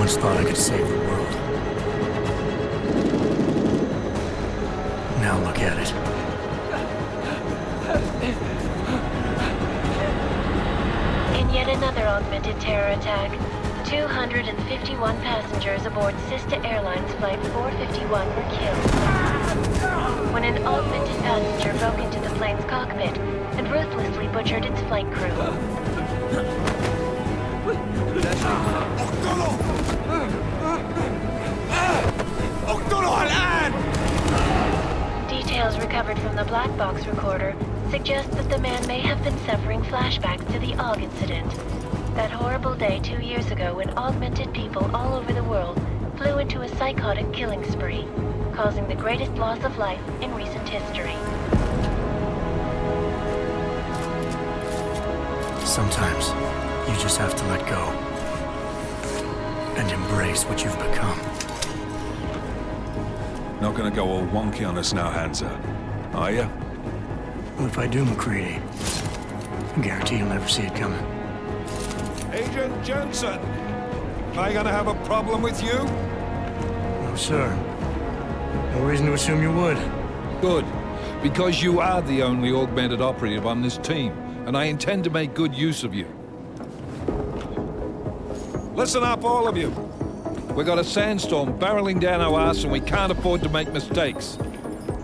once thought I could save the world. Now look at it. In yet another augmented terror attack, 251 passengers aboard Sister Airlines Flight 451 were killed when an augmented passenger broke into the plane's cockpit and ruthlessly butchered its flight crew. Details recovered from the black box recorder suggest that the man may have been suffering flashbacks to the Aug incident. That horrible day 2 years ago when augmented people all over the world flew into a psychotic killing spree, causing the greatest loss of life in recent history. Sometimes, you just have to let go. And embrace what you've become. Not gonna go all wonky on us now, Hansa, are ya? Well, if I do, McCready, I guarantee you'll never see it coming. Agent Jensen! Am I gonna have a problem with you? No, sir. No reason to assume you would. Good. Because you are the only augmented operative on this team, and I intend to make good use of you. Listen up, all of you. We got a sandstorm barreling down our arse and we can't afford to make mistakes.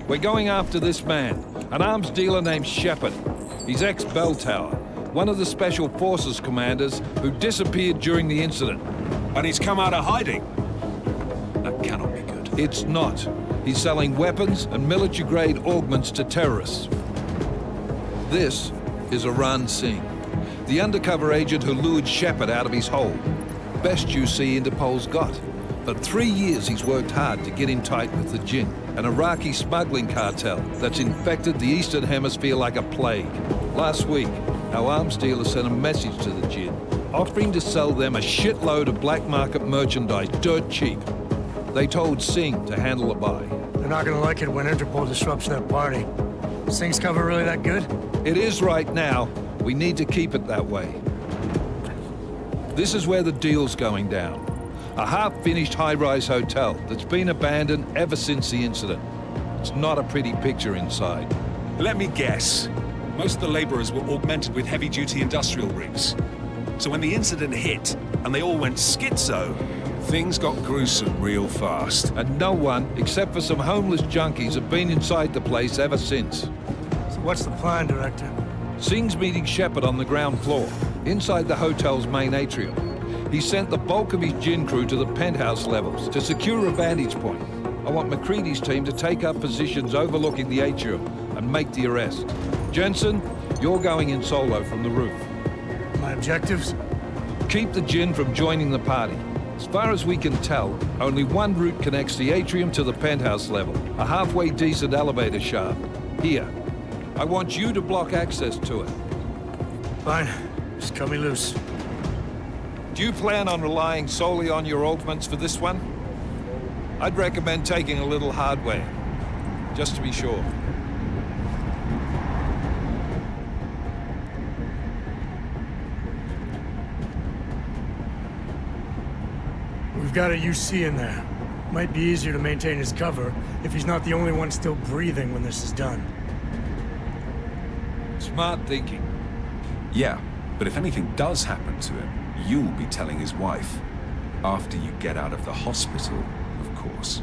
We're going after this man, an arms dealer named Shepard. He's ex-Bell Tower, one of the Special Forces commanders who disappeared during the incident. And he's come out of hiding. That cannot be good. It's not. He's selling weapons and military-grade augments to terrorists. This is Aran Singh, the undercover agent who lured Shepard out of his hole. Best you see Interpol's got. For 3 years he's worked hard to get in tight with the Jinn, an Iraqi smuggling cartel that's infected the Eastern Hemisphere like a plague. Last week, our arms dealer sent a message to the Jinn, offering to sell them a shitload of black market merchandise dirt cheap. They told Singh to handle the buy. They're not gonna like it when Interpol disrupts their party. Singh's cover really that good? It is right now. We need to keep it that way. This is where the deal's going down. A half-finished high-rise hotel that's been abandoned ever since the incident. It's not a pretty picture inside. Let me guess. Most of the laborers were augmented with heavy-duty industrial rigs. So when the incident hit, and they all went schizo, things got gruesome real fast. And no one, except for some homeless junkies, have been inside the place ever since. So what's the plan, Director? Singh's meeting Shepard on the ground floor, inside the hotel's main atrium. He sent the bulk of his Jinn crew to the penthouse levels to secure a vantage point. I want McCready's team to take up positions overlooking the atrium and make the arrest. Jensen, you're going in solo from the roof. My objectives? Keep the Jinn from joining the party. As far as we can tell, only one route connects the atrium to the penthouse level, a halfway decent elevator shaft. Here. I want you to block access to it. Fine. Just cut me loose. Do you plan on relying solely on your augments for this one? I'd recommend taking a little hardware, just to be sure. We've got a UC in there. Might be easier to maintain his cover if he's not the only one still breathing when this is done. Smart thinking. Yeah, but if anything does happen to him, you'll be telling his wife. After you get out of the hospital, of course.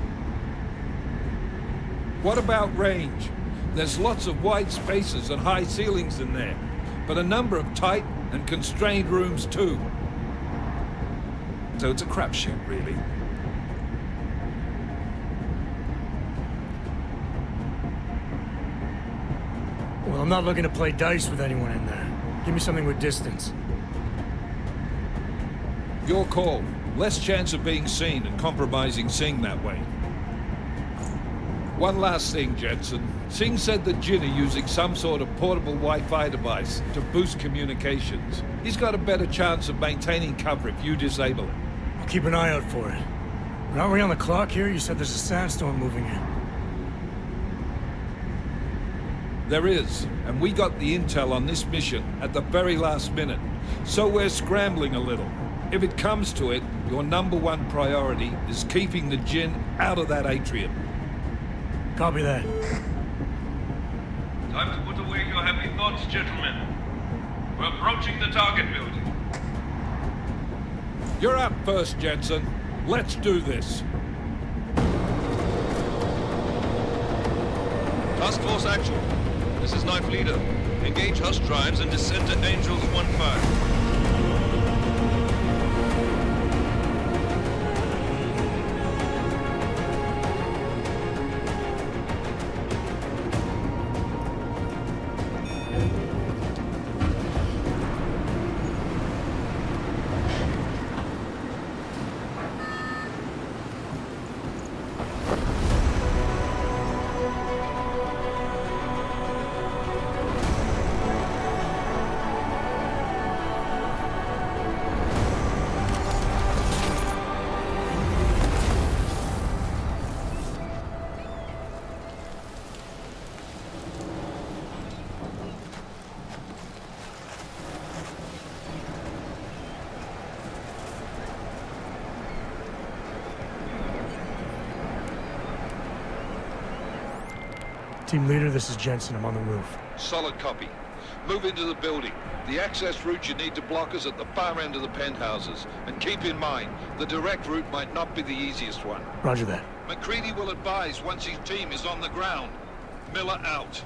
What about range? There's lots of wide spaces and high ceilings in there, but a number of tight and constrained rooms too. So it's a crapshoot, really. Well, I'm not looking to play dice with anyone in there. Give me something with distance. Your call. Less chance of being seen and compromising Singh that way. One last thing, Jensen. Singh said the Jinn are using some sort of portable Wi-Fi device to boost communications. He's got a better chance of maintaining cover if you disable it. I'll keep an eye out for it. But aren't we on the clock here? You said there's a sandstorm moving in. There is, and we got the intel on this mission at the very last minute. So we're scrambling a little. If it comes to it, your number one priority is keeping the Jinn out of that atrium. Copy that. Time to put away your happy thoughts, gentlemen. We're approaching the target building. You're up first, Jensen. Let's do this. Task Force Actual. This is Knife Leader. Engage Hush drives and descend to Angels 1-5. Team leader, this is Jensen. I'm on the roof. Solid copy. Move into the building. The access route you need to block is at the far end of the penthouses. And keep in mind, the direct route might not be the easiest one. Roger that. McCready will advise once his team is on the ground. Miller out.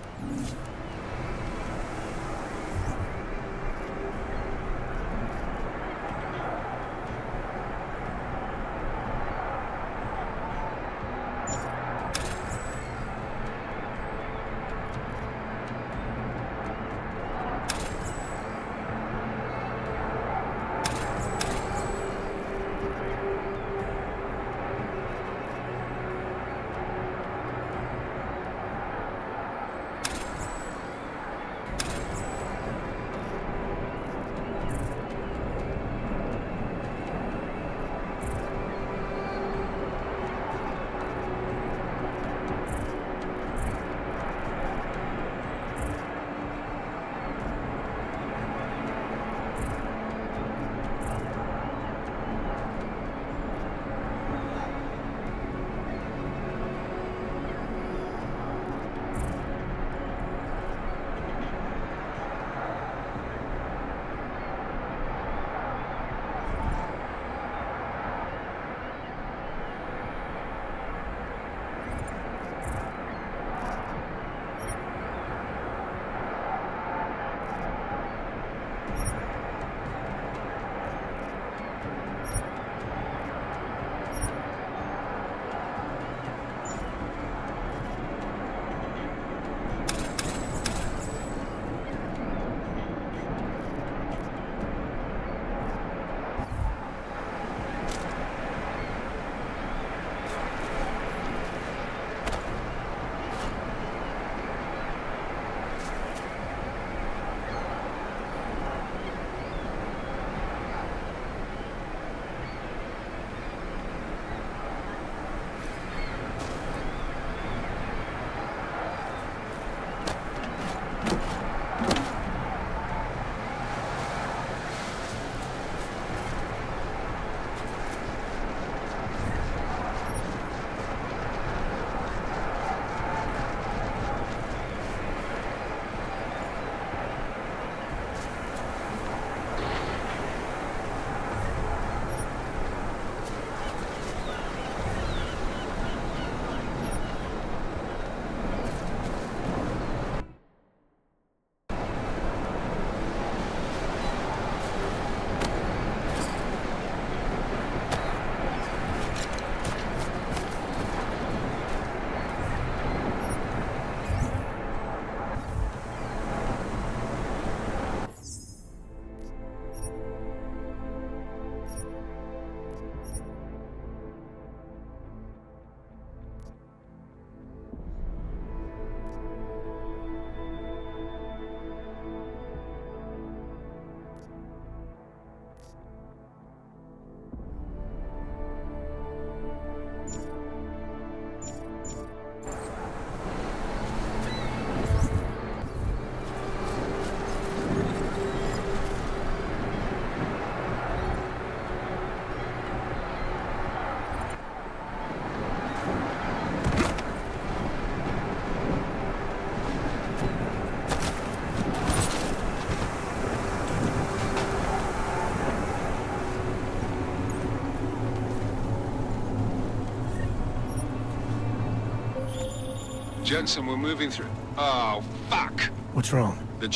Jensen, we're moving through. Oh, fuck! What's wrong? The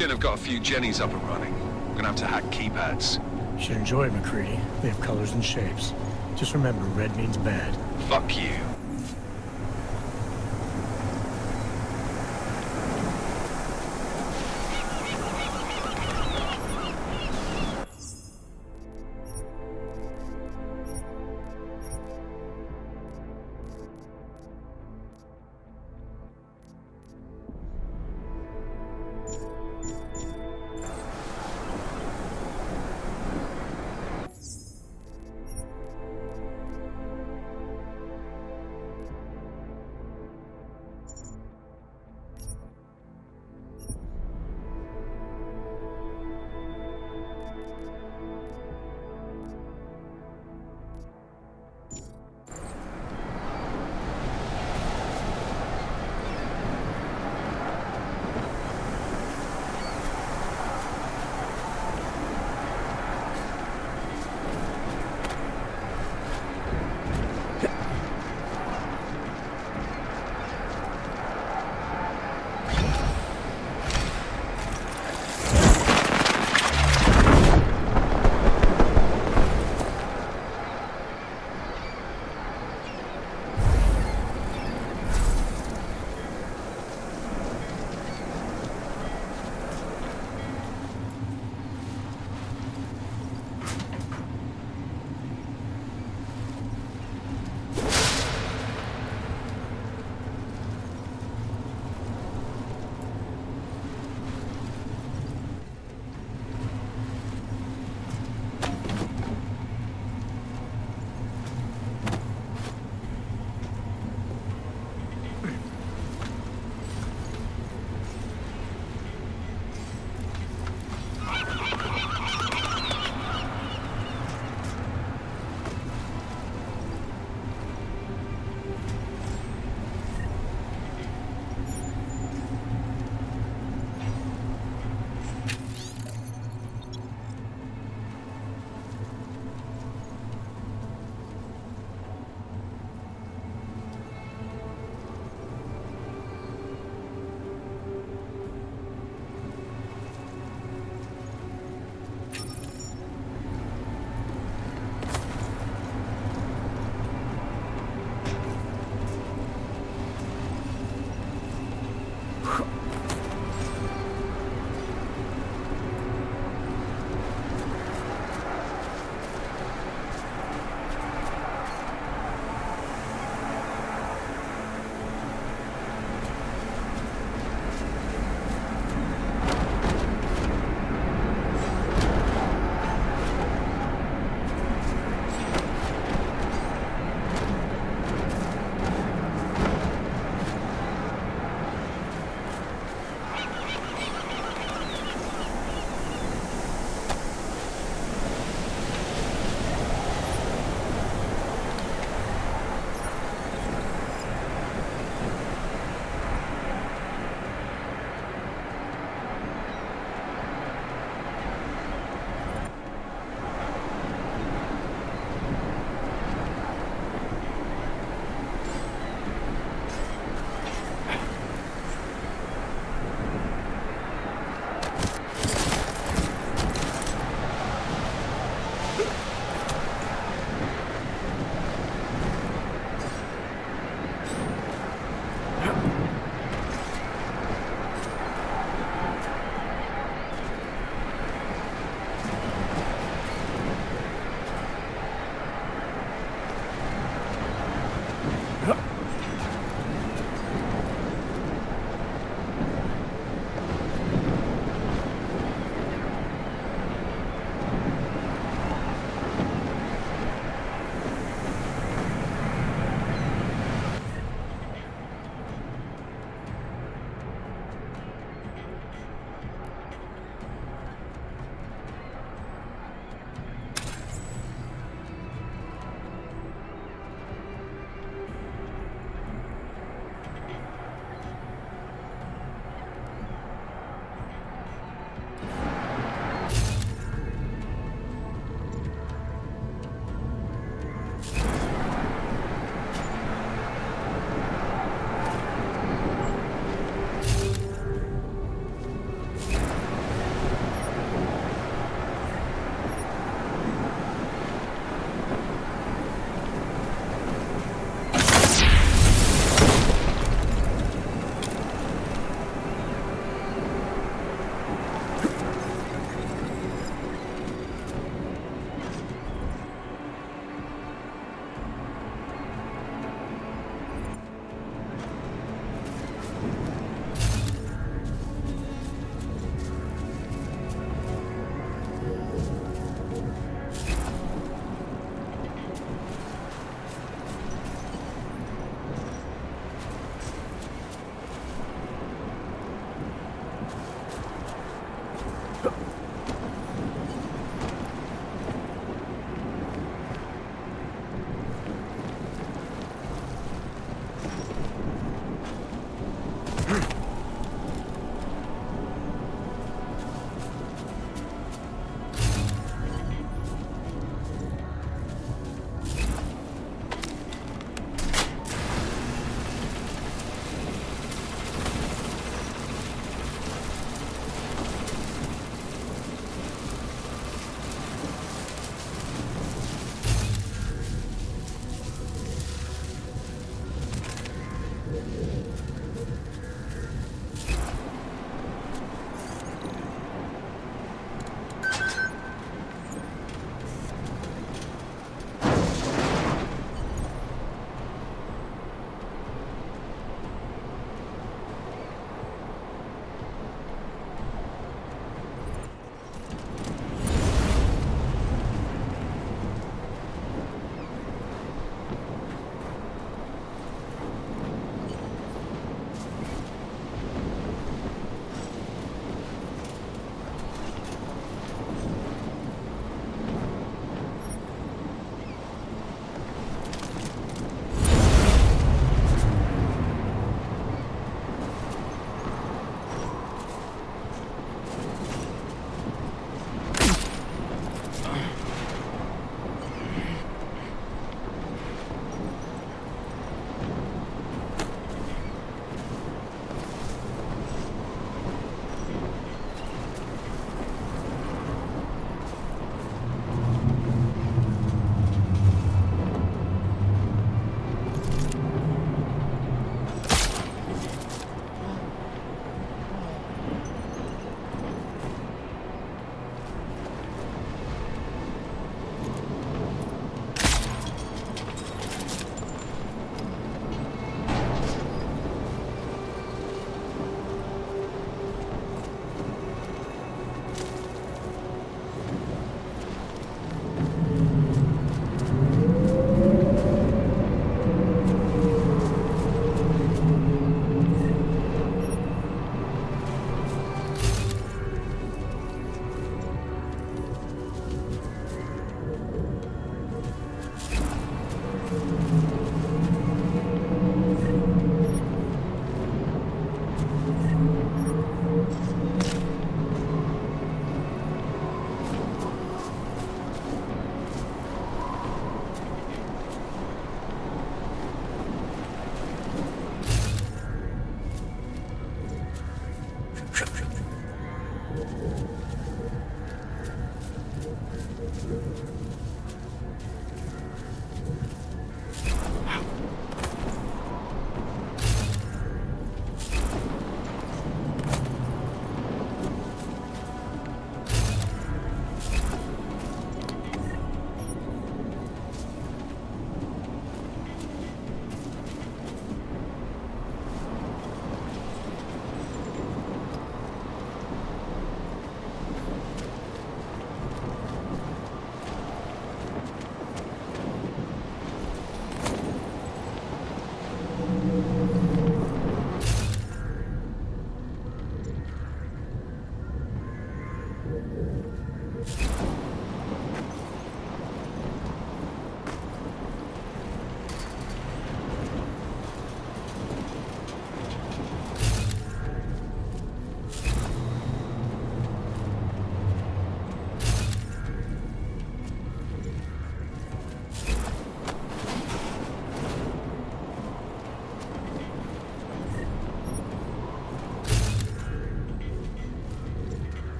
have got a few Jennies up and running. We're gonna have to hack keypads. You should enjoy it, McCready. They have colors and shapes. Just remember, red means bad. Fuck you.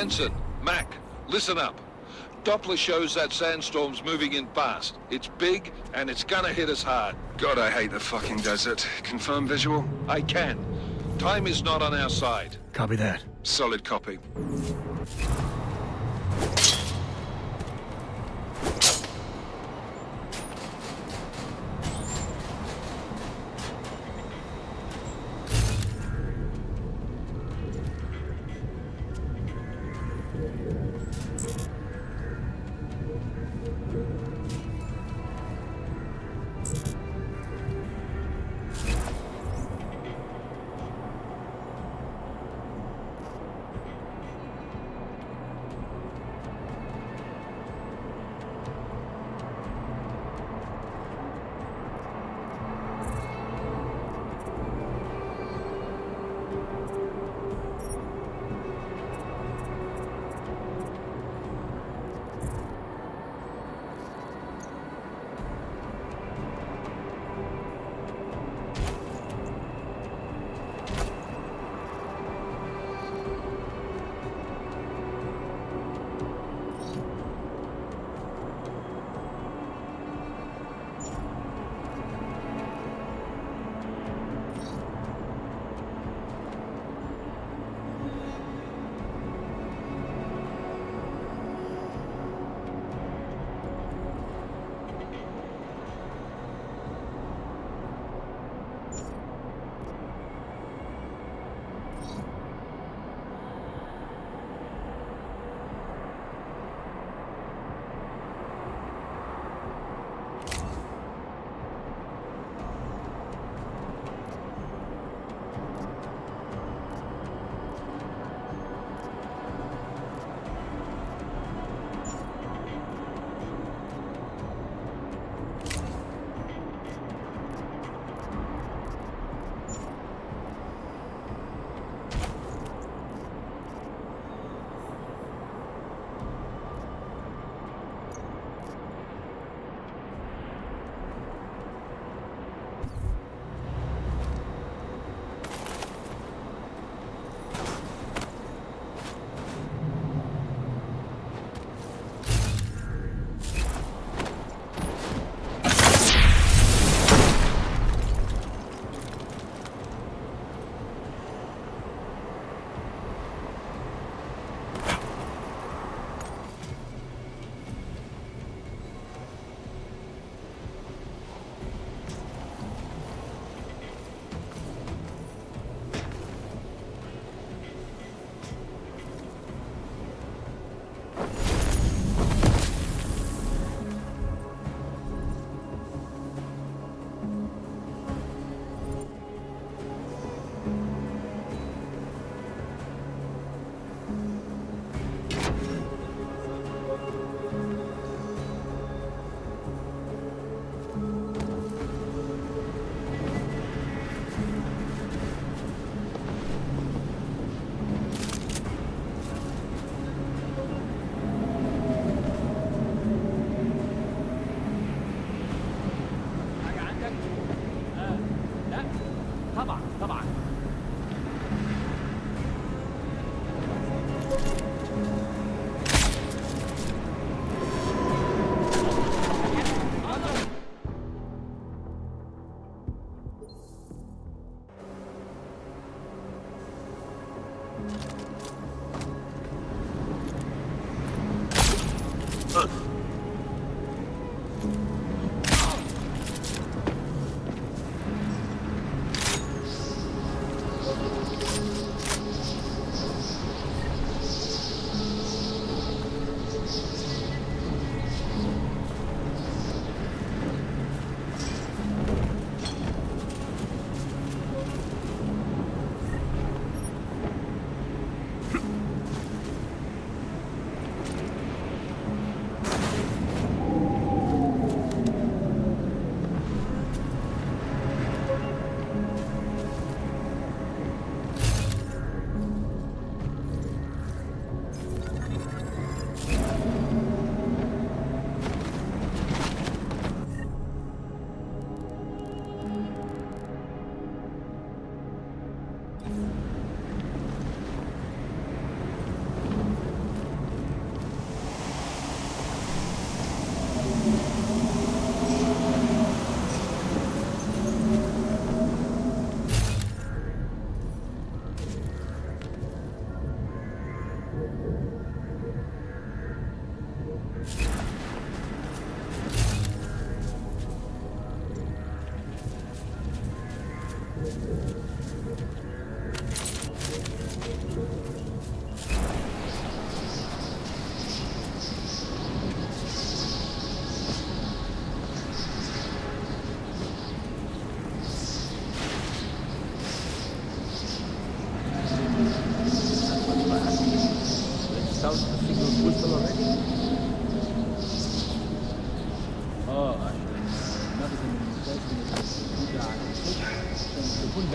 Jensen, Mac, listen up. Doppler shows that sandstorm's moving in fast. It's big, and it's gonna hit us hard. God, I hate the fucking desert. Confirm visual? I can. Time is not on our side. Copy that. Solid copy.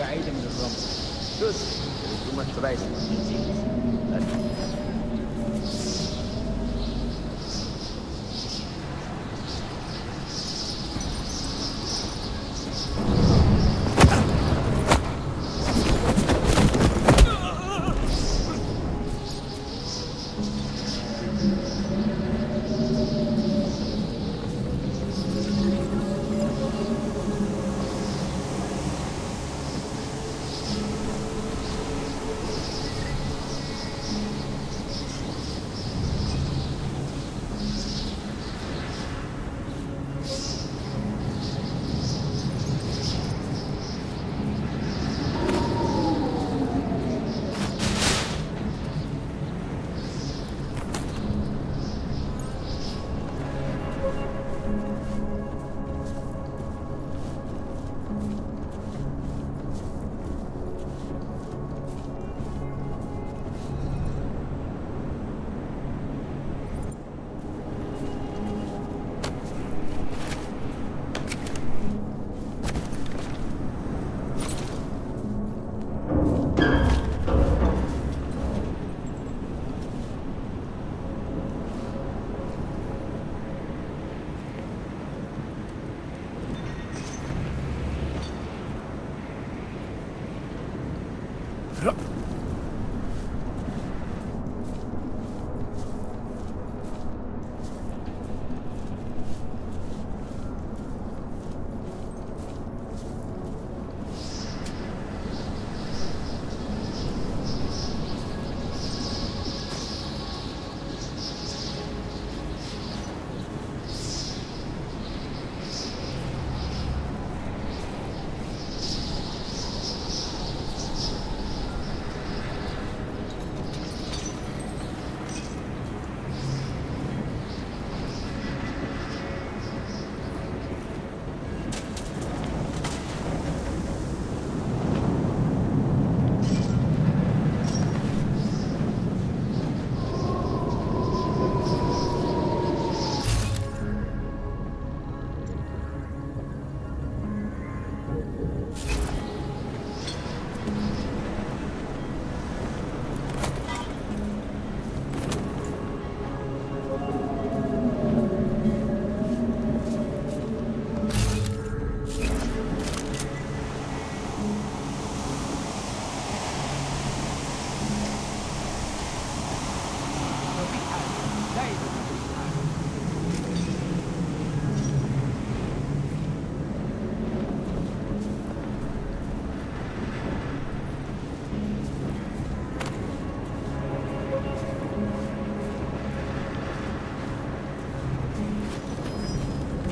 بعيدة من الرمل. Good. There is too much rice in these things.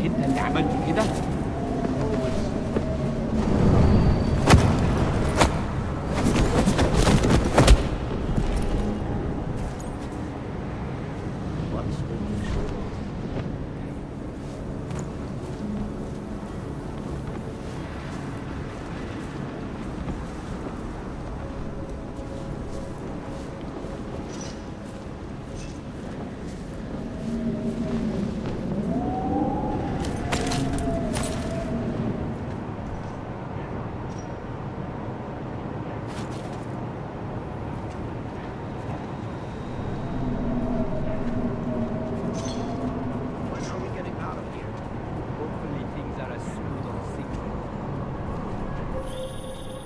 انت اللي عملت كده؟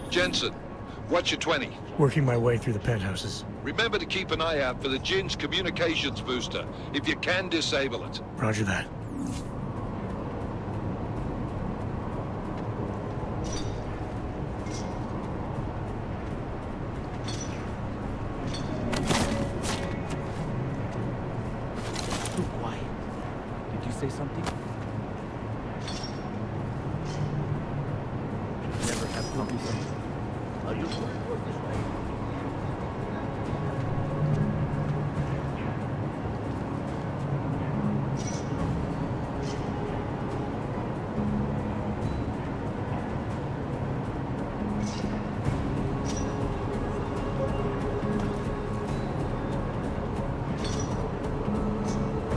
Jensen, what's your 20? Working my way through the penthouses. Remember to keep an eye out for the Jin's communications booster. If you can, disable it. Roger that. Too quiet. Did you say something? Never have puppies. Are you sure it was this way?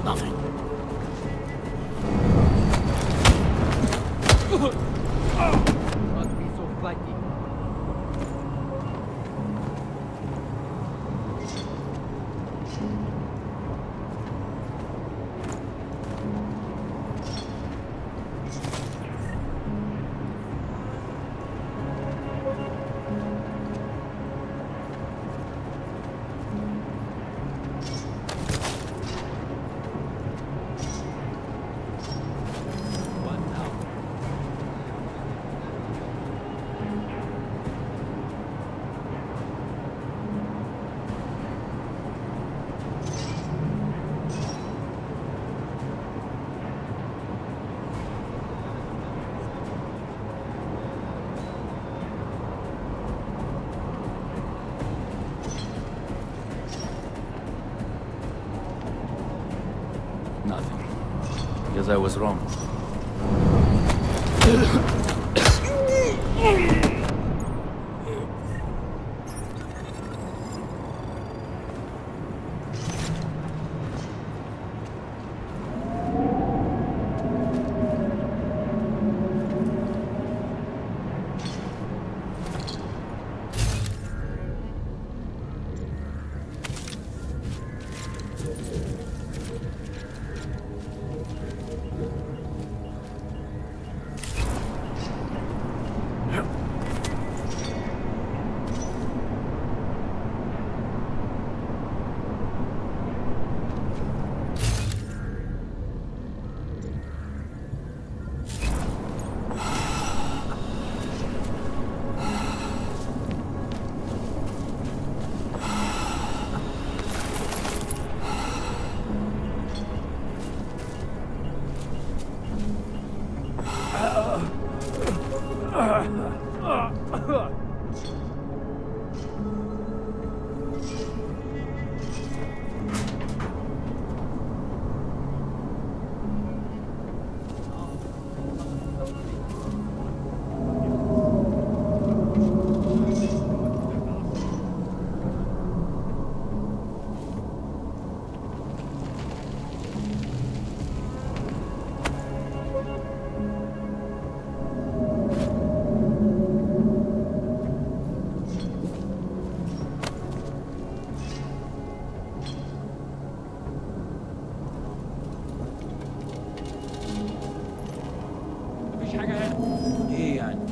Nothing. Must be so flighty. because I was wrong. ايه يعني؟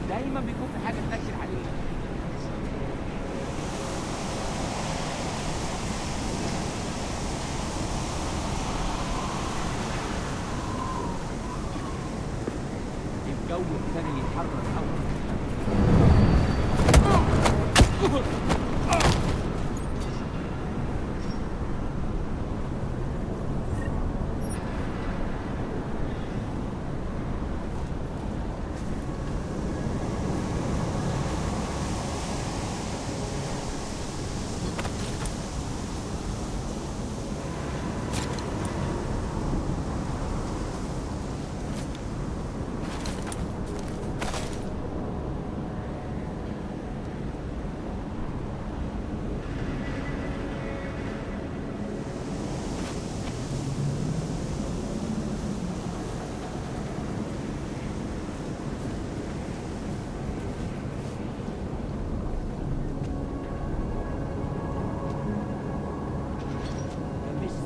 دايما بيكون في حاجه تنكر عليه. الجو ابتدى يتحرك قوي.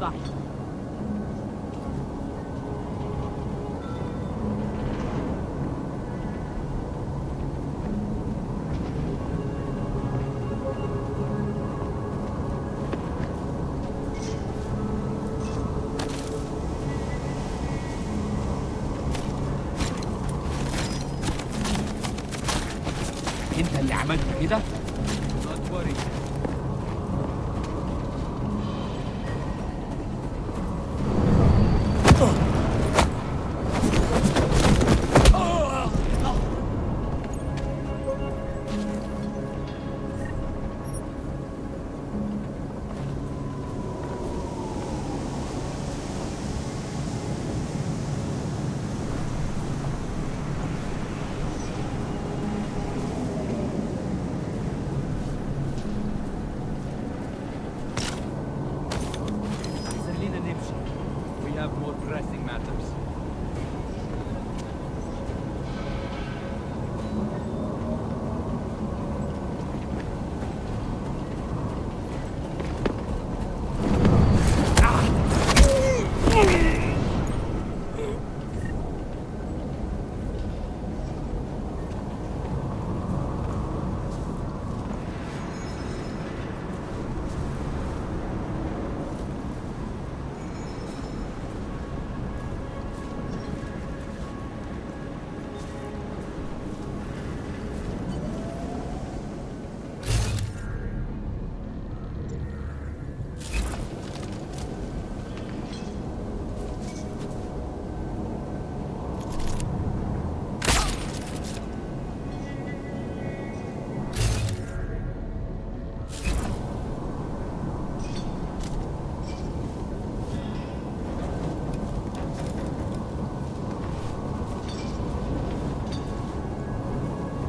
صح. انت اللي عملت كده؟ Not worry. أحسن لينا نمشي. We have more pressing matters.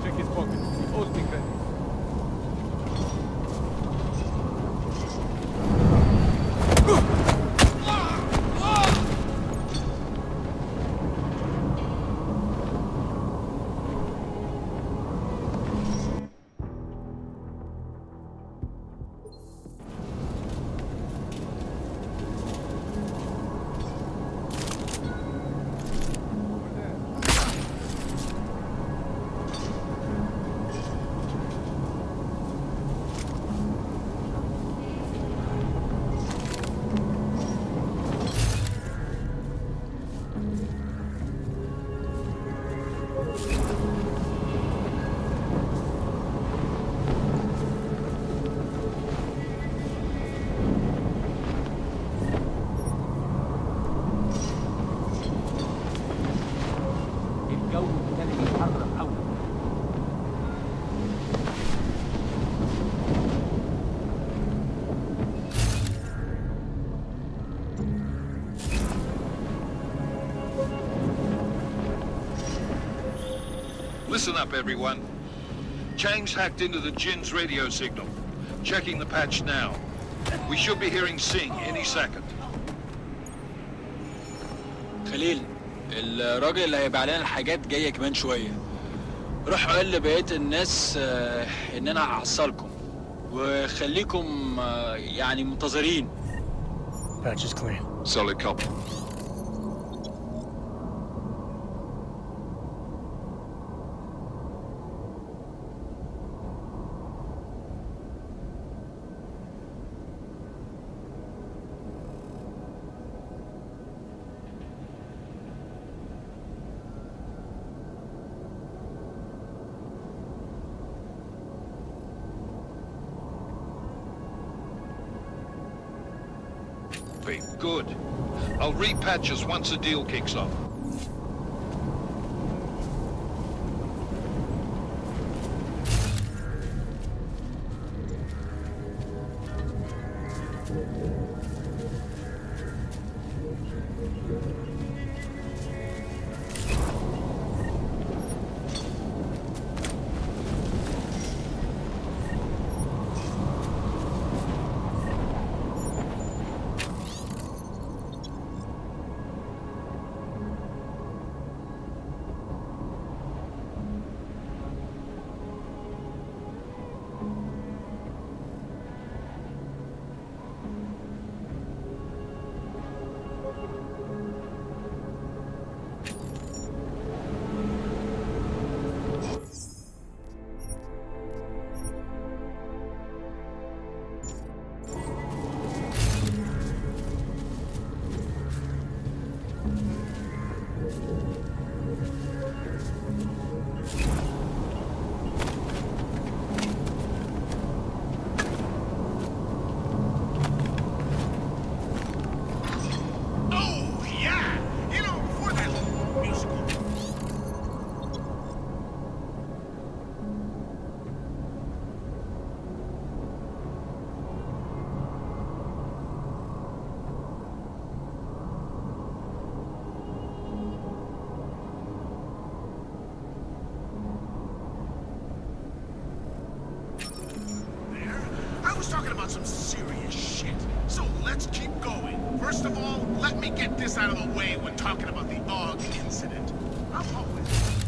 Check his pockets. He owes me credit. الجو ابتدى يتحرك قوي. Listen up, everyone. Chang's hacked into the Jin's radio signal. Checking the patch now. We should be hearing Sing any second. خليل، الراجل اللي هيبقى علينا الحاجات جايه كمان شويه. روح قول لبقيه الناس ان انا هحصلكم وخليكم يعني منتظرين. Patch is clean. Solid copy. Good. I'll repatch us once the deal kicks off. was talking about some serious shit. So let's keep going. First of all, let me get this out of the way when talking about the AUG incident. I'm always...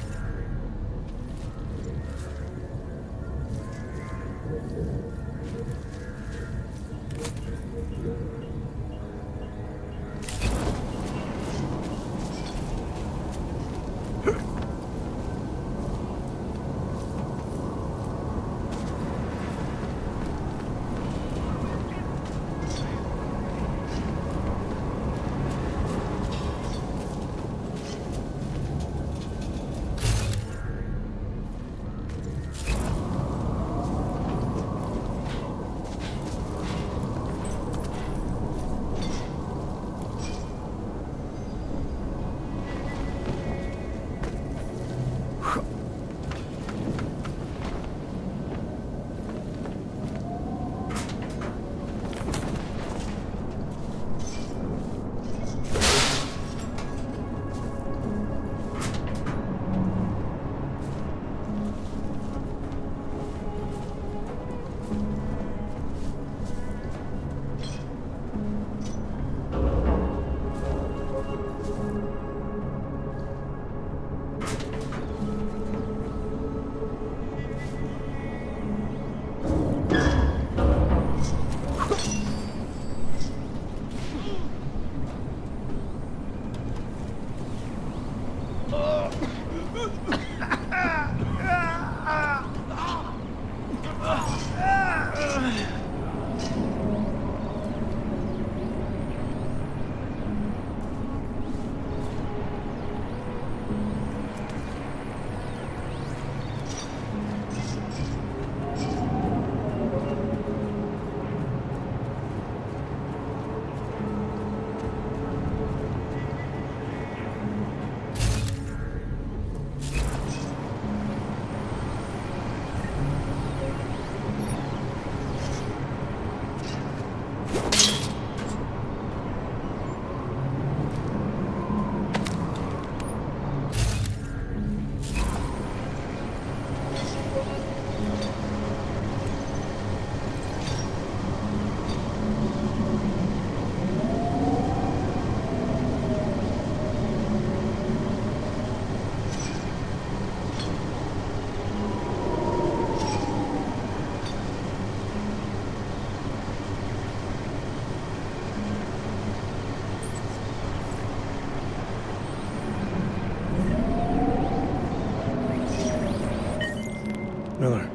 Miller,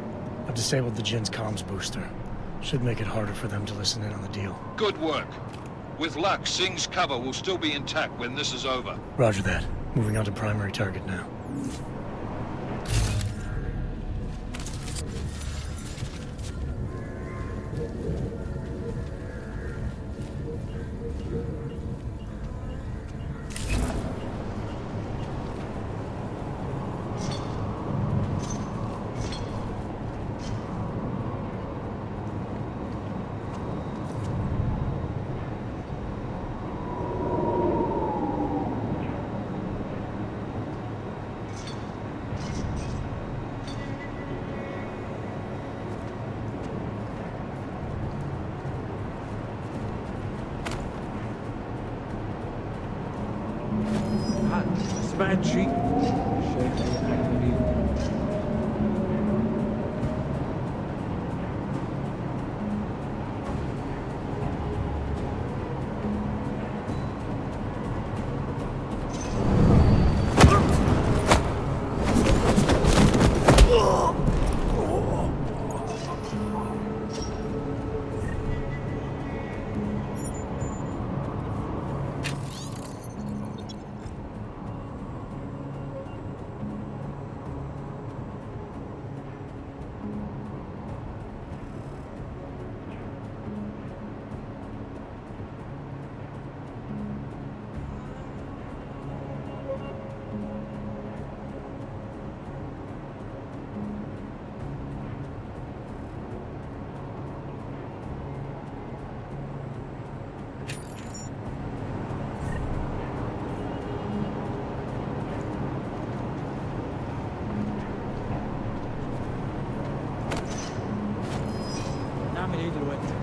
I've disabled the Jin's comms booster. Should make it harder for them to listen in on the deal. Good work. With luck, Singh's cover will still be intact when this is over. Roger that. Moving on to primary target now. سمعت شيء؟ شايف أي حاجة غريبة؟ هعمل ايه دلوقتي؟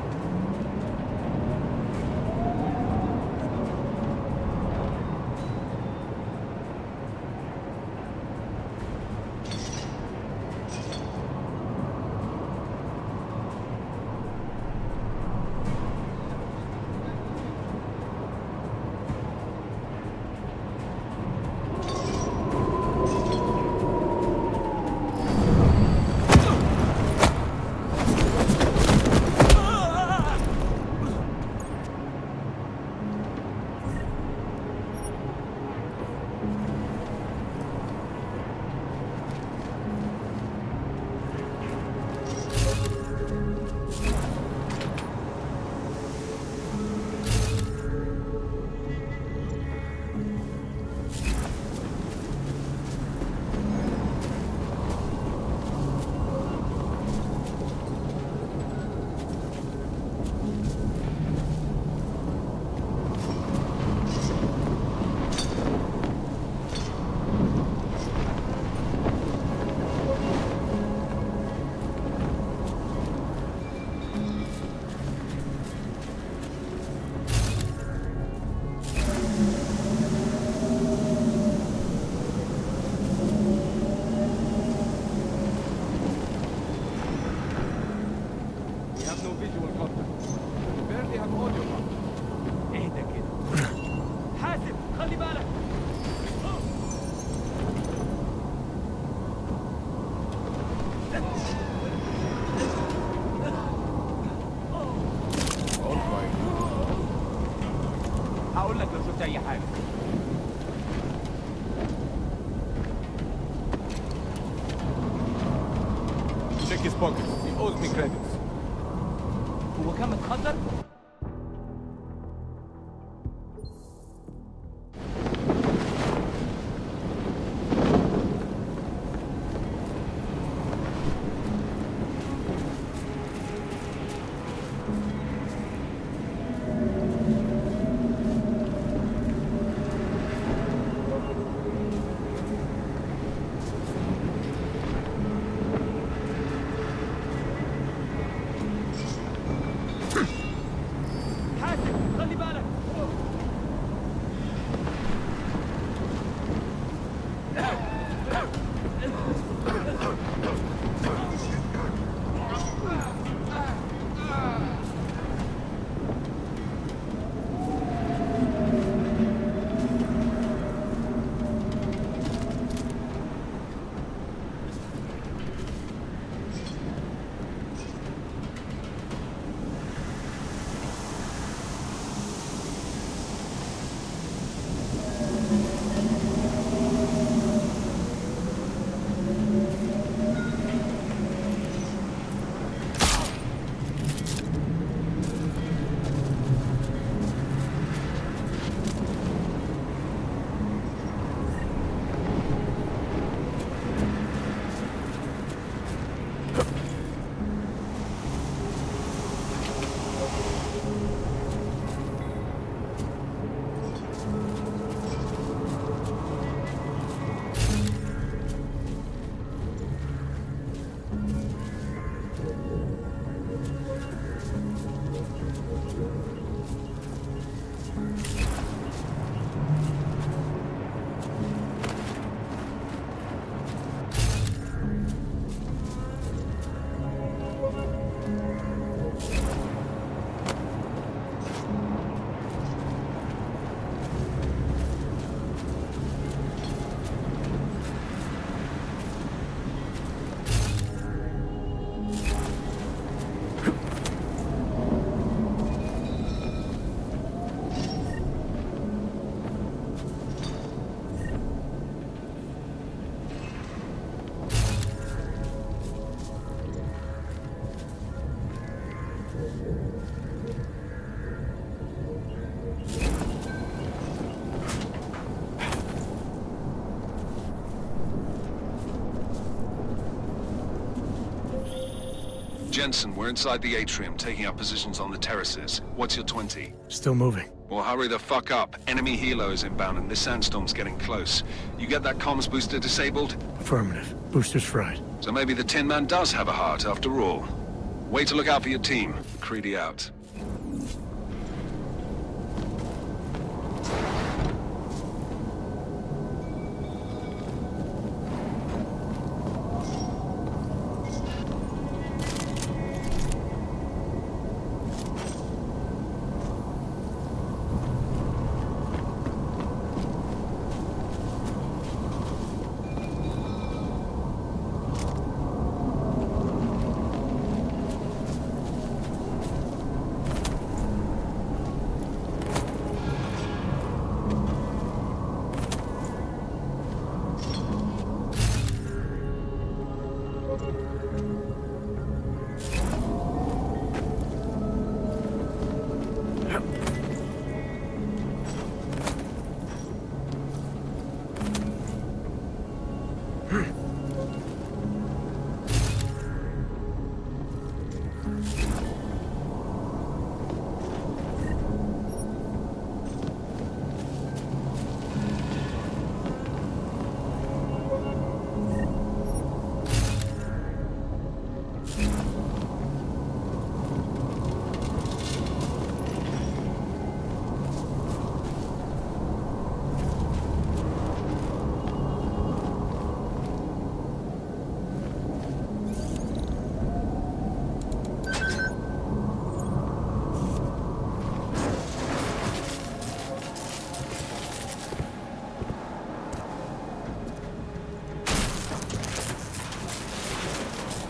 اهدى كده. حاسب خلي بالك. هقول لك لو شفت اي حاجه. Check his pockets. He owes me credits. هو كان متخدر؟ خلي بالك. Jensen, we're inside the atrium, taking up positions on the terraces. What's your 20? Still moving. Well, hurry the fuck up. Enemy helo is inbound and this sandstorm's getting close. You get that comms booster disabled? Affirmative. Booster's fried. So maybe the Tin Man does have a heart after all. Way to look out for your team. Creedy out.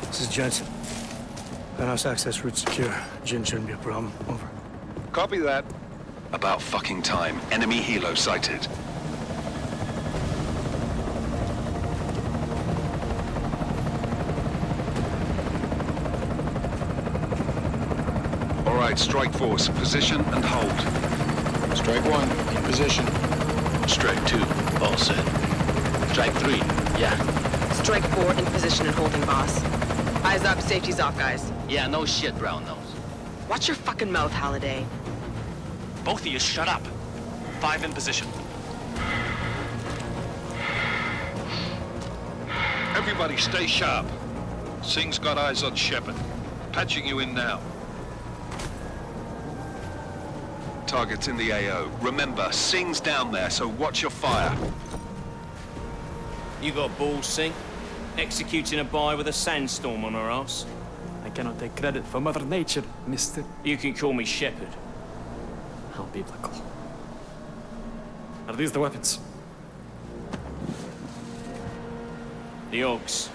This is Jensen. Penthouse access route secure. Jin shouldn't be a problem. Over. Copy that. About fucking time. Enemy helo sighted. All right, strike force. Position and hold. Strike 1, in position. Strike 2, all set. Strike 3, yeah. Strike 4 in position and holding, boss. Eyes up, safety's off, guys. Yeah, no shit, brown nose. Watch your fucking mouth, Halliday. Both of you shut up. 5 in position. Everybody stay sharp. Singh's got eyes on Shepard. Patching you in now. Target's in the AO. Remember, Singh's down there, so watch your fire. You got balls, Singh? Executing a buy with a sandstorm on our ass? I cannot take credit for Mother Nature, mister. You can call me Shepard. How biblical. Are these the weapons? The Augs.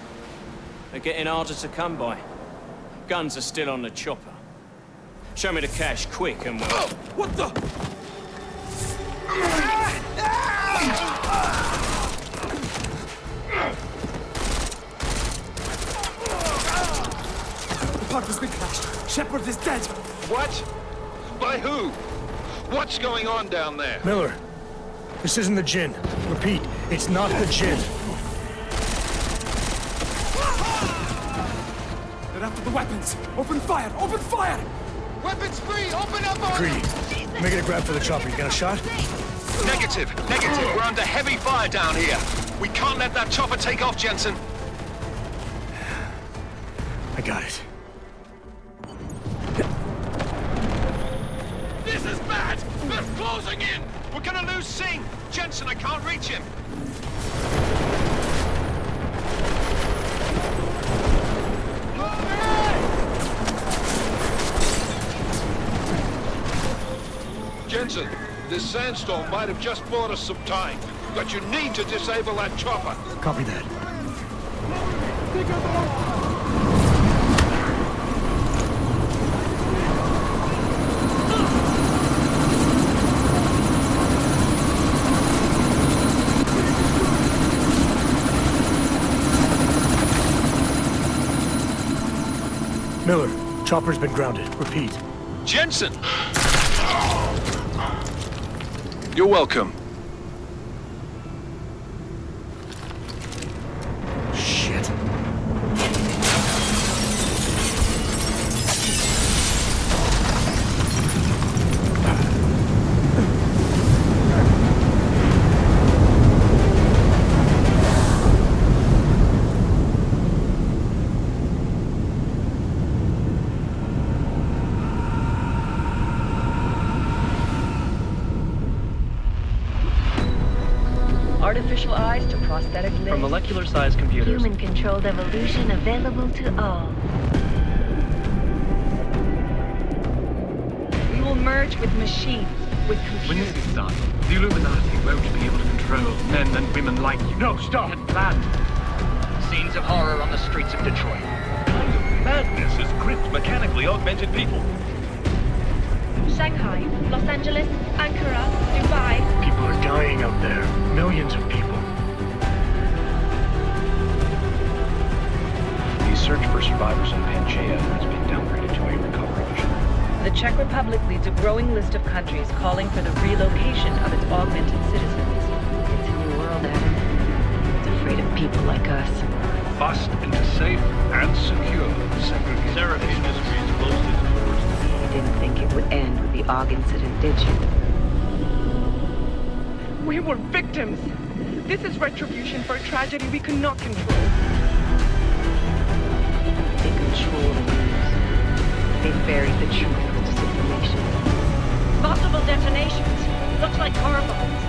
They're getting harder to come by. Guns are still on the chopper. Show me the cash quick and we'll... Oh, what the? The park has been crashed. Shepard is dead. What? By who? What's going on down there? Miller, this isn't the Jinn. Repeat, it's not the Jinn. They're after the weapons. Open fire! Open fire! Weapons free! Open up on Greedy. Making a grab for the chopper. You got a shot? Negative. We're under heavy fire down here. We can't let that chopper take off, Jensen. I got it. This is bad! They're closing in! We're gonna lose Singh! Jensen, I can't reach him! Jensen, this sandstorm might have just bought us some time, but you need to disable that chopper. Copy that. Miller, chopper's been grounded. Repeat. Jensen! You're welcome. Shit. artificial eyes to prosthetic limbs. From molecular-sized computers. Human-controlled evolution available to all. We will merge with machines, with computers. When this is done, the Illuminati won't be able to control men and women like you. No, stop! We had planned. Scenes of horror on the streets of Detroit. Madness is gripped mechanically augmented people. Shanghai, Los Angeles, Ankara, Dubai. People are dying out there. Millions of people. The search for survivors in Pangaea has been downgraded to a recovery mission. The Czech Republic leads a growing list of countries calling for the relocation of its augmented citizens. It's a new world, Adam. It's afraid of people like us. Bust into safe and secure segregation. Seraph Industries closely towards the You didn't think it would end with the AUG incident, did you? We were victims. This is retribution for a tragedy we could not control. They control the news. They buried the truth with disinformation. Multiple detonations. Looks like car bombs.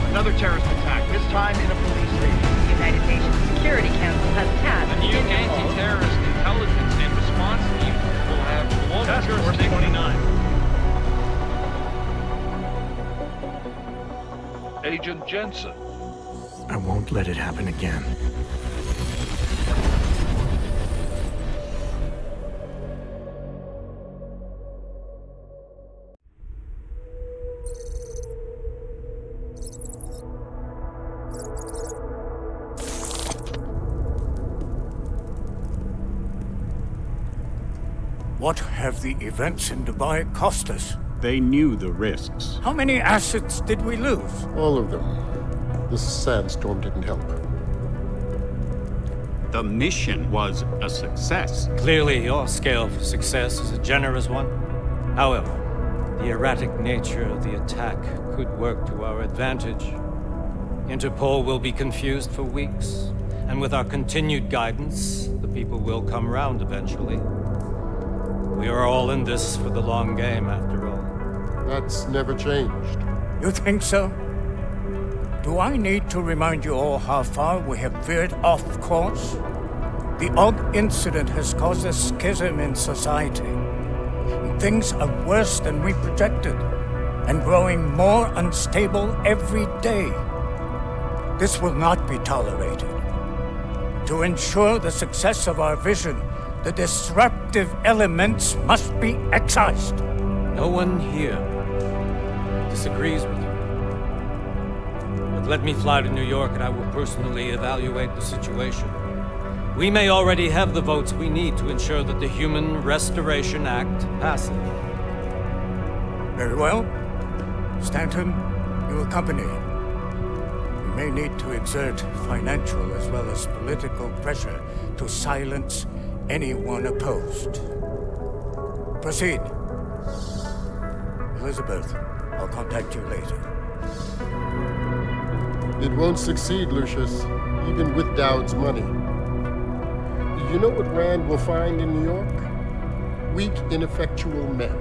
Another terrorist attack, this time in a police station. The United Nations Security Council has tasked The new anti-terrorist intelligence and response team will have global Task Force jurisdiction. 29. Agent Jensen. I won't let it happen again. What have the events in Dubai cost us? They knew the risks. How many assets did we lose? All of them. This sandstorm didn't help. The mission was a success. Clearly, your scale for success is a generous one. However, the erratic nature of the attack could work to our advantage. Interpol will be confused for weeks, and with our continued guidance, the people will come round eventually. We are all in this for the long game, after all. That's never changed. You think so? Do I need to remind you all how far we have veered off course? The AUG incident has caused a schism in society. Things are worse than we projected, and growing more unstable every day. This will not be tolerated. To ensure the success of our vision, the disruptive elements must be excised. No one here disagrees with you. But let me fly to New York and I will personally evaluate the situation. We may already have the votes we need to ensure that the Human Restoration Act passes. Very well. Stanton, you accompany. We may need to exert financial as well as political pressure to silence anyone opposed. Proceed. Elizabeth, I'll contact you later. It won't succeed, Lucius, even with Dowd's money. You know what Rand will find in New York? Weak, ineffectual men.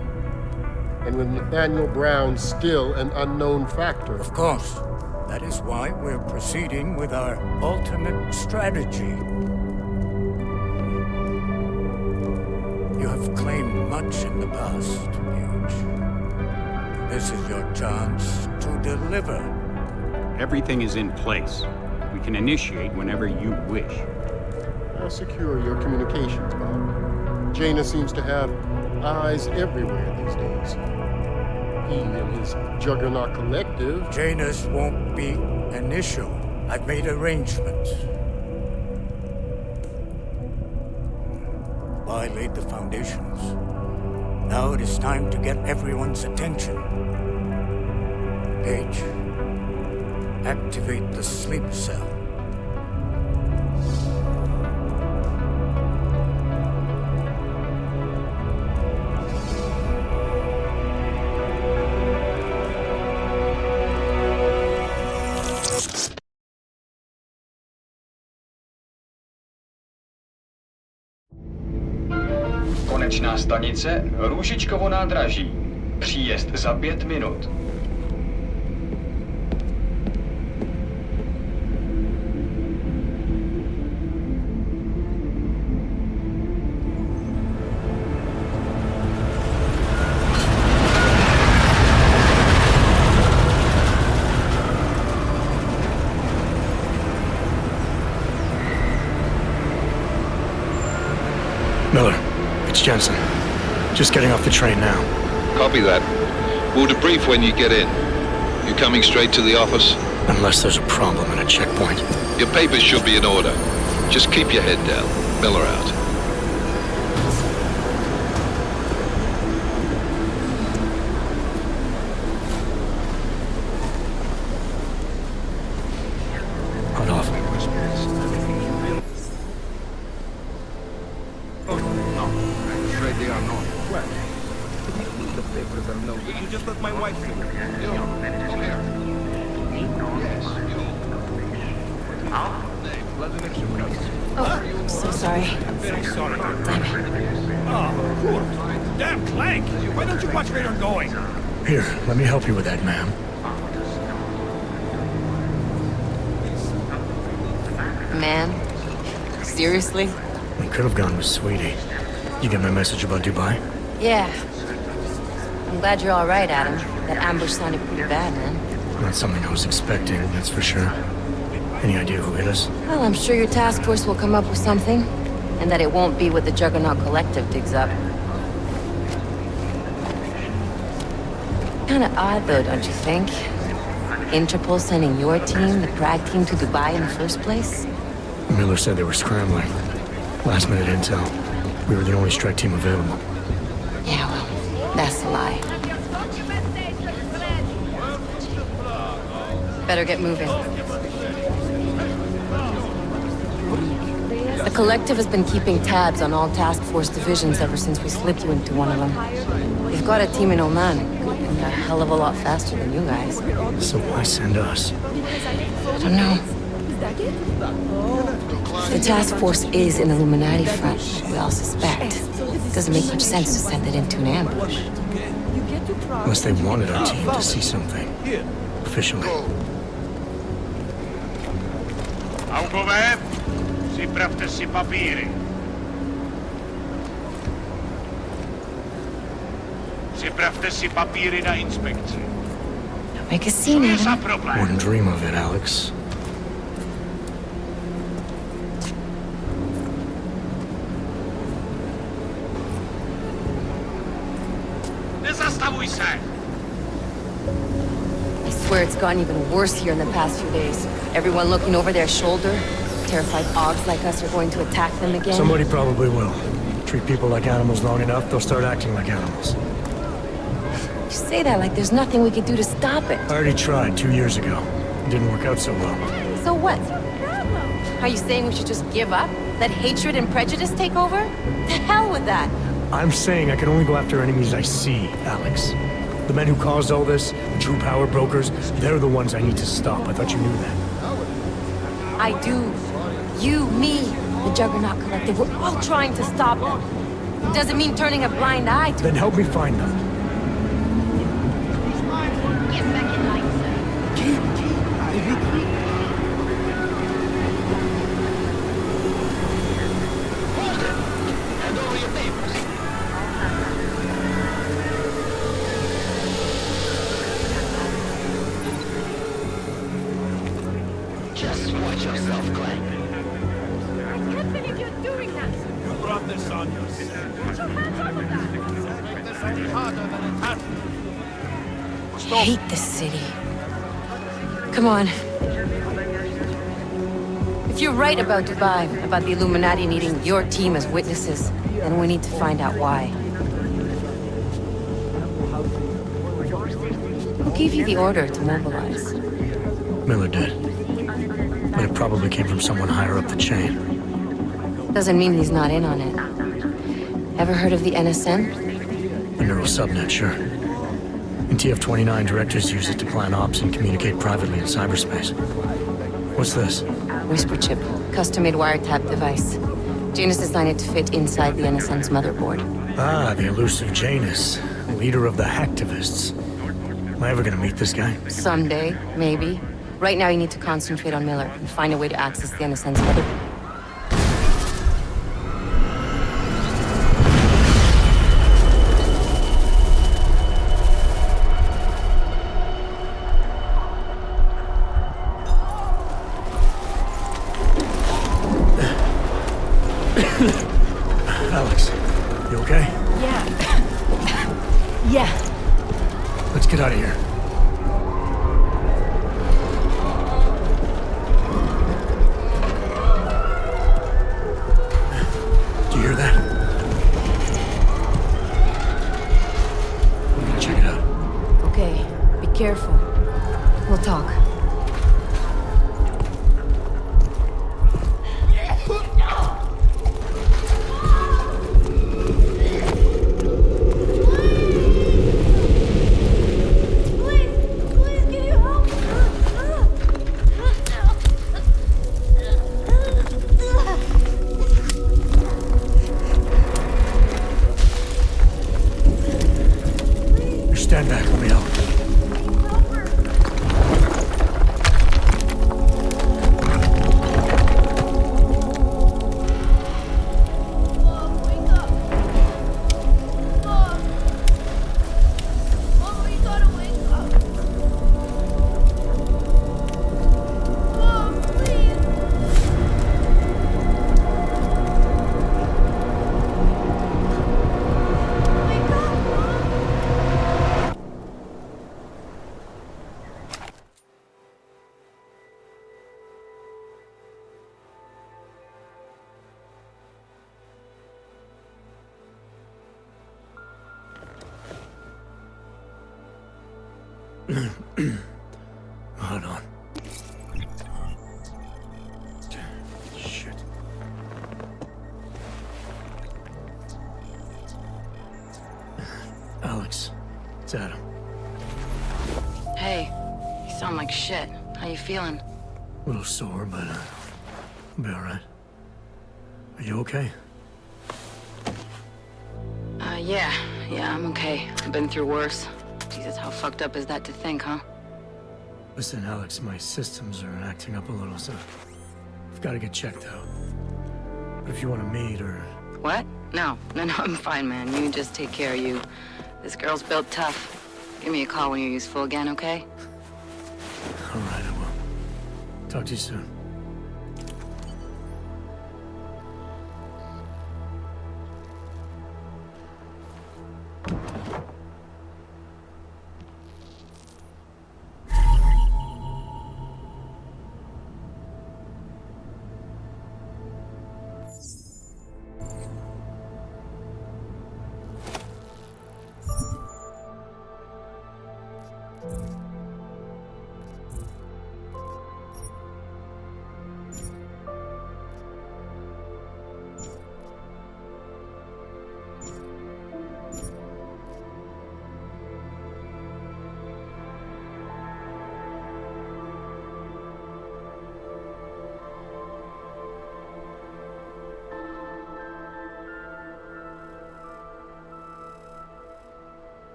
And with Nathaniel Brown still an unknown factor. Of course. That is why we're proceeding with our alternate strategy. You have claimed much in the past, Huge. This is your chance to deliver. Everything is in place. We can initiate whenever you wish. How secure are your communications, Bob? Jaina seems to have eyes everywhere these days. He and his Juggernaut Collective... Jaina's won't be an issue. I've made arrangements. I laid the foundations. Now it is time to get everyone's attention. Gage, activate the sleep cell. Konečná stanice Růžičkovo nádraží. Příjezd za 5 minut. Miller, it's Jensen. Just getting off the train now. Copy that. We'll debrief when you get in. You coming straight to the office? Unless there's a problem at a checkpoint. Your papers should be in order. Just keep your head down. Miller out. Hold off. Afraid they are not. Well, the papers are no good. You just let my wife see them. Oh, so sorry. I'm very sorry. Damn it. Oh, poor. Damn Clank! Why don't you watch where you're going? Here, let me help you with that, ma'am. Man? Seriously? We could have gone with Sweetie. You get my message about Dubai? Yeah. I'm glad you're all right, Adam. That ambush sounded pretty bad, man. Not something I was expecting, that's for sure. Any idea who hit us? Well, I'm sure your task force will come up with something. And that it won't be what the Juggernaut Collective digs up. Kinda odd, though, don't you think? Interpol sending your team, the Prague team, to Dubai in the first place? Miller said they were scrambling. Last minute intel. We were the only strike team available. Yeah, well, that's a lie. Better get moving. The Collective has been keeping tabs on all task force divisions ever since we slipped you into one of them. They've got a team in Oman, and they're a hell of a lot faster than you guys. So why send us? I don't know. The task force is an Illuminati front, we all suspect. It doesn't make much sense to send it into an ambush. Unless they wanted our team to see something. Officially. Augments, připravte si papíry. Připravte si papíry na inspekci. Make a scene, Adam. Wouldn't dream of it, Alex. Nezastavuj se! I swear it's gotten even worse here in the past few days. Everyone looking over their shoulder. Terrified Augs like us are going to attack them again. Somebody probably will. Treat people like animals long enough, they'll start acting like animals. You say that like there's nothing we could do to stop it. I already tried 2 years ago. It didn't work out so well. So what? Are you saying we should just give up? Let hatred and prejudice take over? To hell with that! I'm saying I can only go after enemies I see, Alex. The men who caused all this, the true power brokers, they're the ones I need to stop. I thought you knew that. I do. You, me, the Juggernaut Collective, we're all trying to stop them. It doesn't mean turning a blind eye to Then help me find them. Get back in line, Hand over your papers. Just watch yourself, Clank. I can't believe you're doing that! You brought this on yourself. Put your hands off of that! Make this any harder than it has to be. I hate this city. Come on. If you're right about Dubai, about the Illuminati needing your team as witnesses, then we need to find out why. Who gave you the order to mobilize? Miller did. But it probably came from someone higher up the chain. Doesn't mean he's not in on it. Ever heard of the NSN? A neural subnet, sure. In TF-29, directors use it to plan ops and communicate privately in cyberspace. What's this? Whisper chip, custom-made wiretap device. Janus designed it to fit inside the NSN's motherboard. Ah, the elusive Janus, leader of the hacktivists. Am I ever gonna meet this guy? Someday, maybe. Right now you need to concentrate on Miller and find a way to access the NSN's motherboard. Alex, you okay? Yeah. Yeah. Let's get out of here. Do you hear that? I'm gonna check it out. Okay, be careful. We'll talk. Stand back, let me help. Hold on. Shit. Alex, it's Adam. Hey, you sound like shit. How you feeling? A little sore, but I'll be alright. Are you okay? Yeah, I'm okay. I've been through worse. Jesus, how fucked up is that to think, huh? Listen, Alex, my systems are acting up a little, so I've got to get checked out. But if you want to meet or... What? No, I'm fine, man. You just take care of you. This girl's built tough. Give me a call when you're useful again, okay? Alright, I will. Talk to you soon.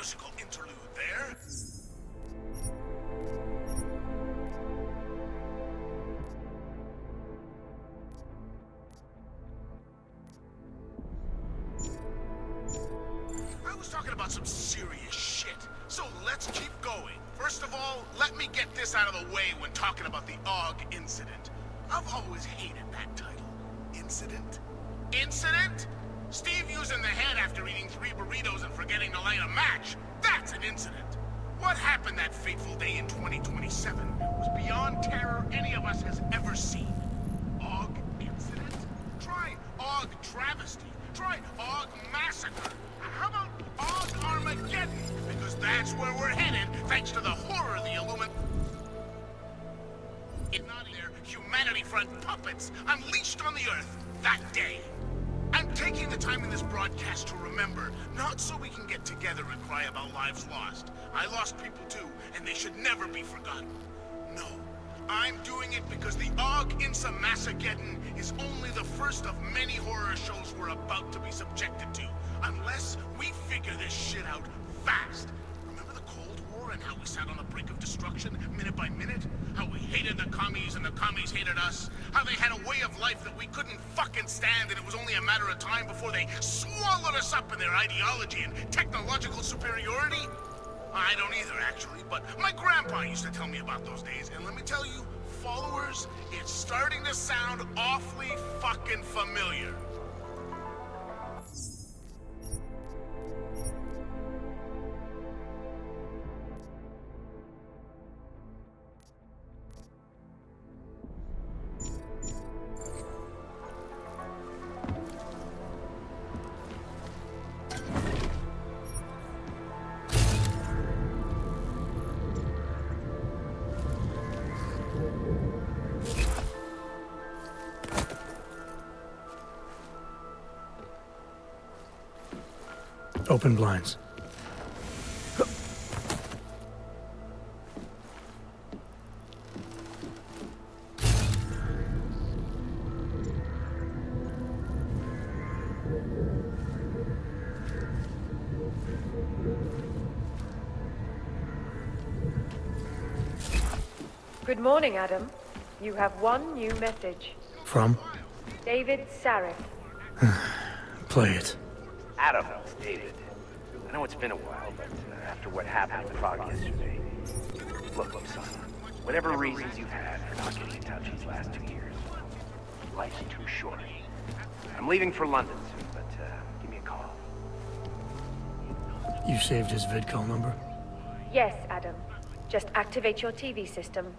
musical interlude there. I was talking about some serious shit, so let's keep going. First of all, let me get this out of the way when talking about the AUG incident. I've always hated that title. Incident? Incident? Steve using the head after eating 3 burritos and forgetting to light a match. That's an incident. What happened that fateful day in 2027 was beyond terror any of us has ever seen. AUG incident? Try AUG travesty. Try AUG massacre. How about AUG Armageddon? Because that's where we're headed, thanks to the horror of the Illuminati. Not their Humanity Front puppets unleashed on the Earth that day. I'm taking the time in this broadcast to remember, not so we can get together and cry about lives lost. I lost people too, and they should never be forgotten. No, I'm doing it because the AUG Insa Massageddon is only the first of many horror shows we're about to be subjected to, unless we figure this shit out fast. Remember the Cold War and how we sat on the brink of destruction, minute by minute? How we hated the commies and the commies hated us? How they had a way of life that we couldn't fucking stand, and it was only a matter of time before they swallowed us up in their ideology and technological superiority? I don't either, actually, but my grandpa used to tell me about those days, and let me tell you, followers, it's starting to sound awfully fucking familiar. Open blinds. Good morning, Adam. You have one new message. From? David Sarek. Play it. Adam, it's David. I know it's been a while, but after what happened in the fog yesterday... Look, son. Whatever reasons you've had for not getting in touch these last 2 years, life's too short. I'm leaving for London soon, but give me a call. You saved his vidcall number? Yes, Adam. Just activate your TV system.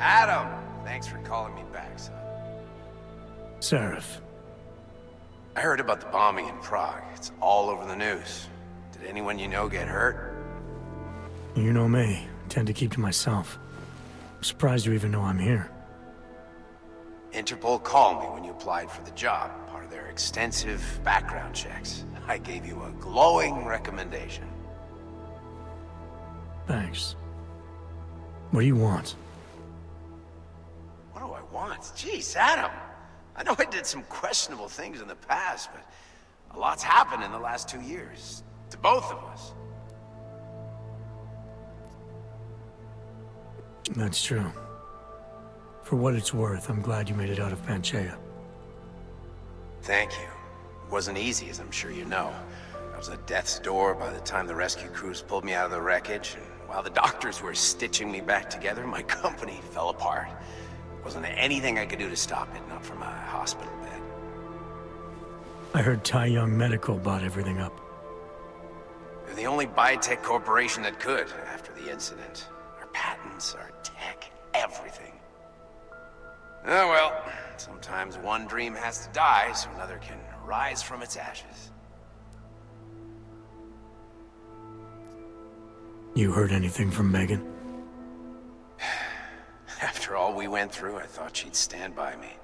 Adam! Thanks for calling me back, son. Seraph. I heard about the bombing in Prague. It's all over the news. Did anyone you know get hurt? You know me. I tend to keep to myself. I'm surprised you even know I'm here. Interpol called me when you applied for the job, part of their extensive background checks. I gave you a glowing recommendation. Thanks. What do you want? What do I want? Jeez, Adam! I know I did some questionable things in the past, but a lot's happened in the last 2 years. To both of us. That's true. For what it's worth, I'm glad you made it out of Panchaea. Thank you. It wasn't easy, as I'm sure you know. I was at death's door by the time the rescue crews pulled me out of the wreckage, and while the doctors were stitching me back together, my company fell apart. There wasn't anything I could do to stop it, not from my hospital bed. I heard Tai Young Medical bought everything up. They're the only biotech corporation that could, after the incident. Our patents, our tech, everything. Oh well, sometimes one dream has to die so another can rise from its ashes. You heard anything from Megan? After all we went through, I thought she'd stand by me.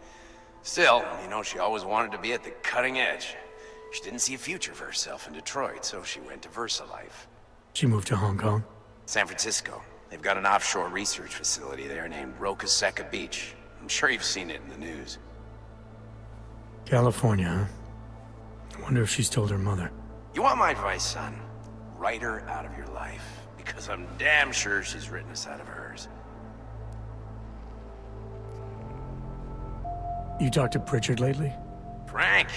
Still, you know, she always wanted to be at the cutting edge. She didn't see a future for herself in Detroit, so she went to VersaLife. She moved to Hong Kong? San Francisco. They've got an offshore research facility there named Rokaseca Beach. I'm sure you've seen it in the news. California, huh? I wonder if she's told her mother. You want my advice, son? Write her out of your life. Because I'm damn sure she's written us out of hers. You talked to Pritchard lately? Frank!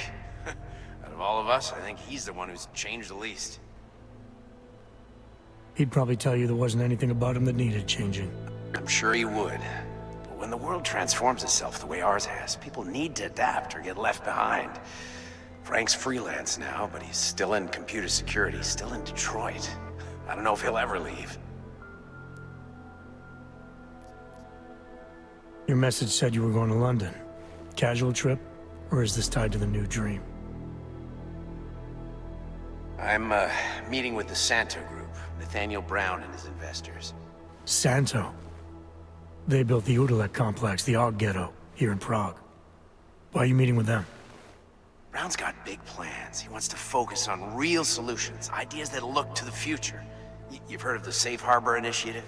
Out of all of us, I think he's the one who's changed the least. He'd probably tell you there wasn't anything about him that needed changing. I'm sure he would. But when the world transforms itself the way ours has, people need to adapt or get left behind. Frank's freelance now, but he's still in computer security, still in Detroit. I don't know if he'll ever leave. Your message said you were going to London. Casual trip? Or is this tied to the new dream? I'm, meeting with the Santo Group, Nathaniel Brown and his investors. Santo? They built the Udalek complex, the Og Ghetto, here in Prague. Why are you meeting with them? Brown's got big plans. He wants to focus on real solutions, ideas that look to the future. You've heard of the Safe Harbor Initiative?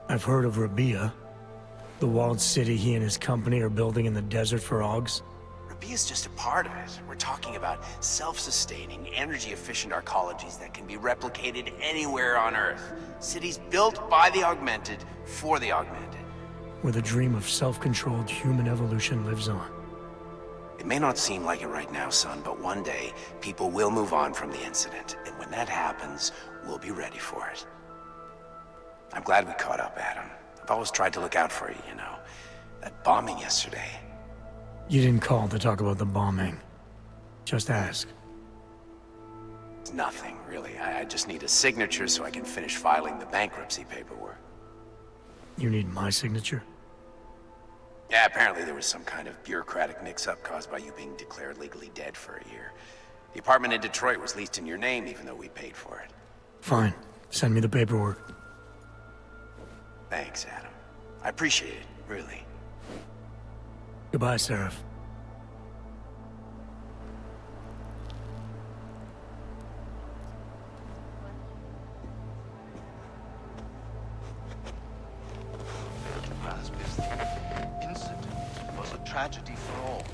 I've heard of Rabia. The walled city he and his company are building in the desert for Augs. Rabia's just a part of it. We're talking about self-sustaining, energy-efficient arcologies that can be replicated anywhere on Earth. Cities built by the augmented, for the augmented. Where the dream of self-controlled human evolution lives on. It may not seem like it right now, son, but one day, people will move on from the incident. And when that happens, we'll be ready for it. I'm glad we caught up, Adam. I've always tried to look out for you, you know. That bombing yesterday. You didn't call to talk about the bombing. Just ask. It's nothing, really. I just need a signature so I can finish filing the bankruptcy paperwork. You need my signature? Yeah, apparently there was some kind of bureaucratic mix-up caused by you being declared legally dead for a year. The apartment in Detroit was leased in your name, even though we paid for it. Fine. Send me the paperwork. Thanks, Adam. I appreciate it, really. Goodbye, Seraph. Tragedy for all.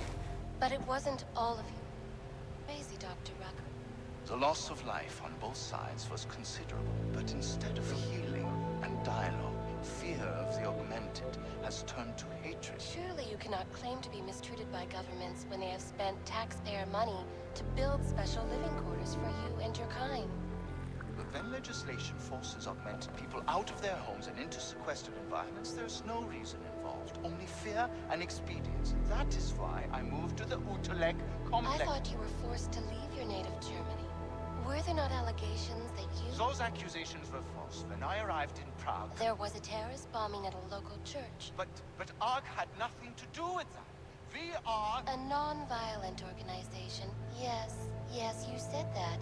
But it wasn't all of you. Crazy, Dr. Rucker. The loss of life on both sides was considerable, but instead of healing and dialogue, fear of the augmented has turned to hatred. Surely you cannot claim to be mistreated by governments when they have spent taxpayer money to build special living quarters for you and your kind. But when legislation forces augmented people out of their homes and into sequestered environments, there's no reason involved, only fear and expedience. That is why I moved to the Udalek complex. I thought you were forced to leave your native Germany. Were there not allegations that you... Those accusations were false. When I arrived in Prague... There was a terrorist bombing at a local church. But ARG had nothing to do with that. We are... A non-violent organization. Yes, you said that.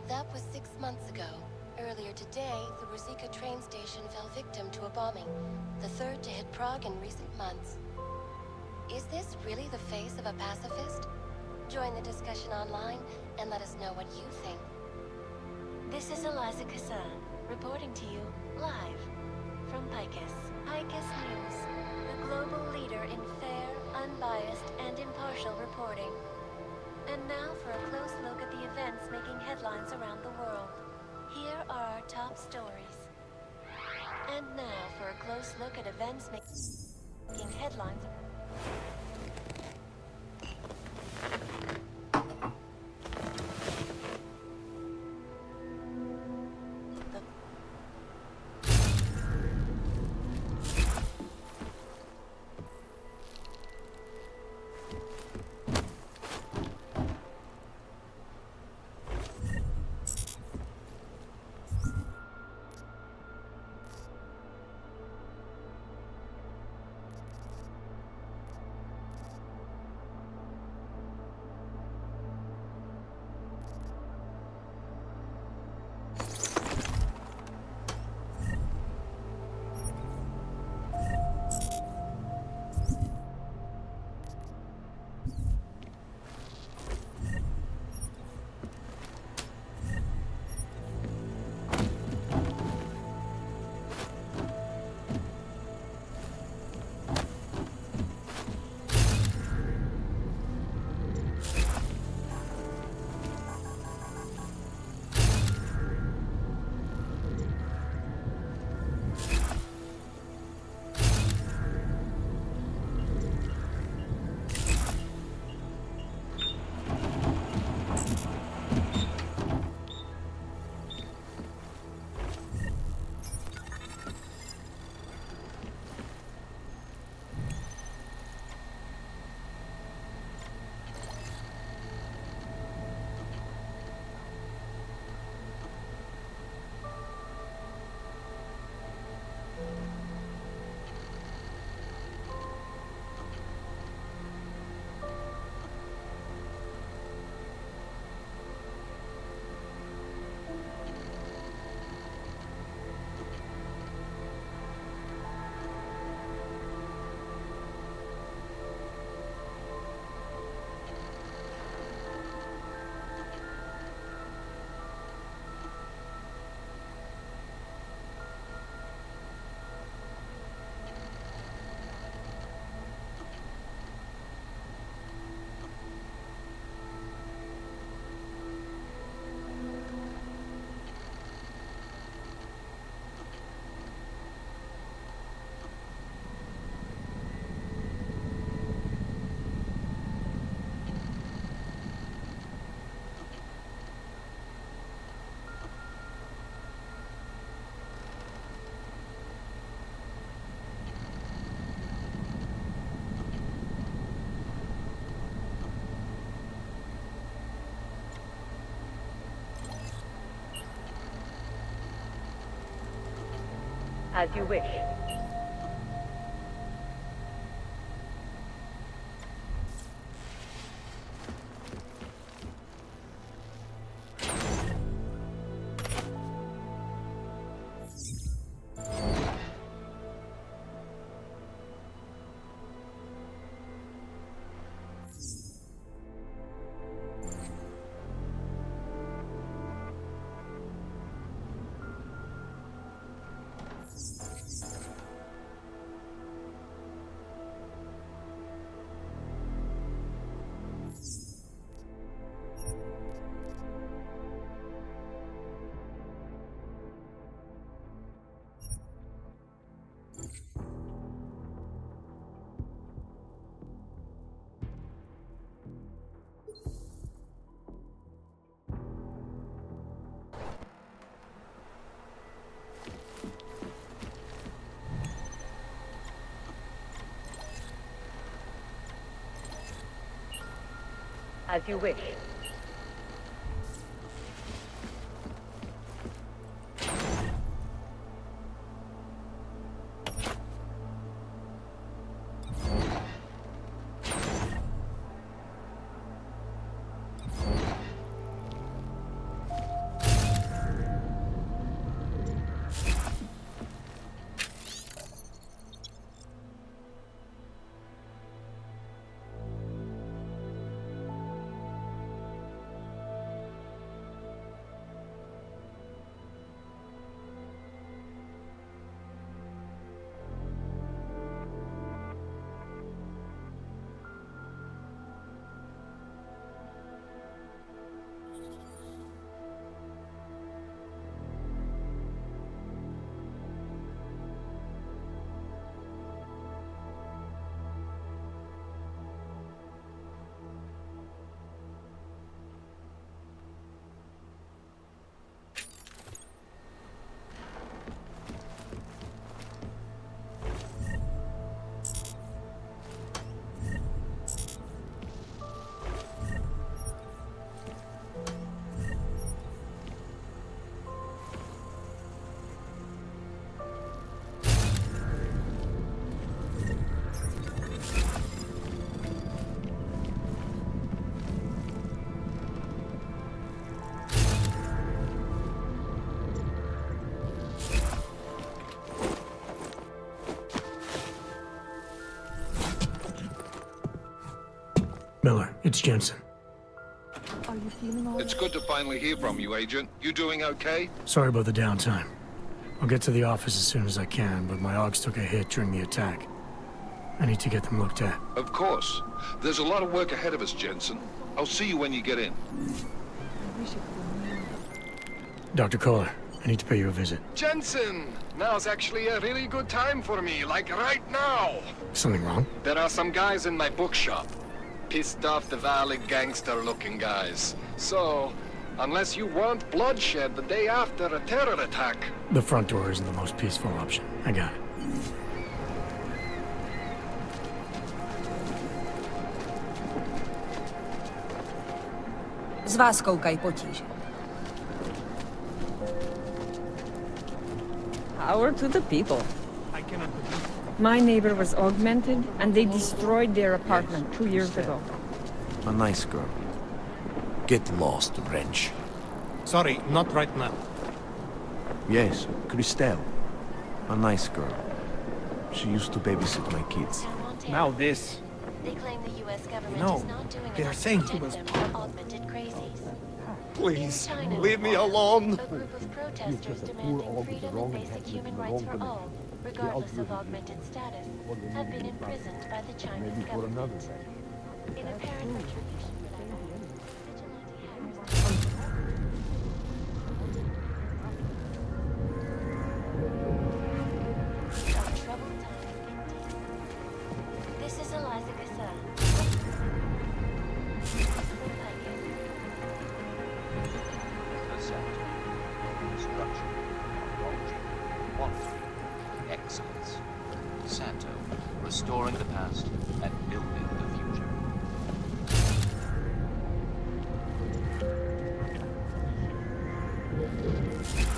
That was 6 months ago. Earlier today, the Ruzicka train station fell victim to a bombing. The third to hit Prague in recent months. Is this really the face of a pacifist? Join the discussion online and let us know what you think. This is Eliza Cassan, reporting to you live from Picus. Picus News, the global leader in fair, unbiased, and impartial reporting. And now for a close look at the events making headlines around the world. Here are our top stories. And now for a close look at events making headlines. As you wish. As you wish. It's Jensen. Are you feeling all right? It's good to finally hear from you, Agent. You doing okay? Sorry about the downtime. I'll get to the office as soon as I can, but my Augs took a hit during the attack. I need to get them looked at. Of course. There's a lot of work ahead of us, Jensen. I'll see you when you get in. Dr. Kohler, I need to pay you a visit. Jensen! Now's actually a really good time for me, like right now! Something wrong? There are some guys in my bookshop. Pissed off the Valley gangster-looking guys. So, unless you want bloodshed the day after a terror attack... The front door isn't the most peaceful option. I got it. Z vás koukají potíže. Power to the people. My neighbor was augmented, and they destroyed their apartment 2 years ago. A nice girl. Get lost, wrench. Sorry, not right now. Yes, Christelle. A nice girl. She used to babysit my kids. Now this. They claim the U.S. government No, is not doing they are enough saying to he protect was- them from augmented crazies. Please, In China, leave me alone. A group of protesters demanding freedom and basic human rights for all, regardless of augmented status, have been imprisoned by the Chinese government. In apparent retribution for that act, vigilante hackers are troubled times indeed. This is Eliza Cassell. Structure, technology, quality, excellence. Santo, restoring the past and building the future.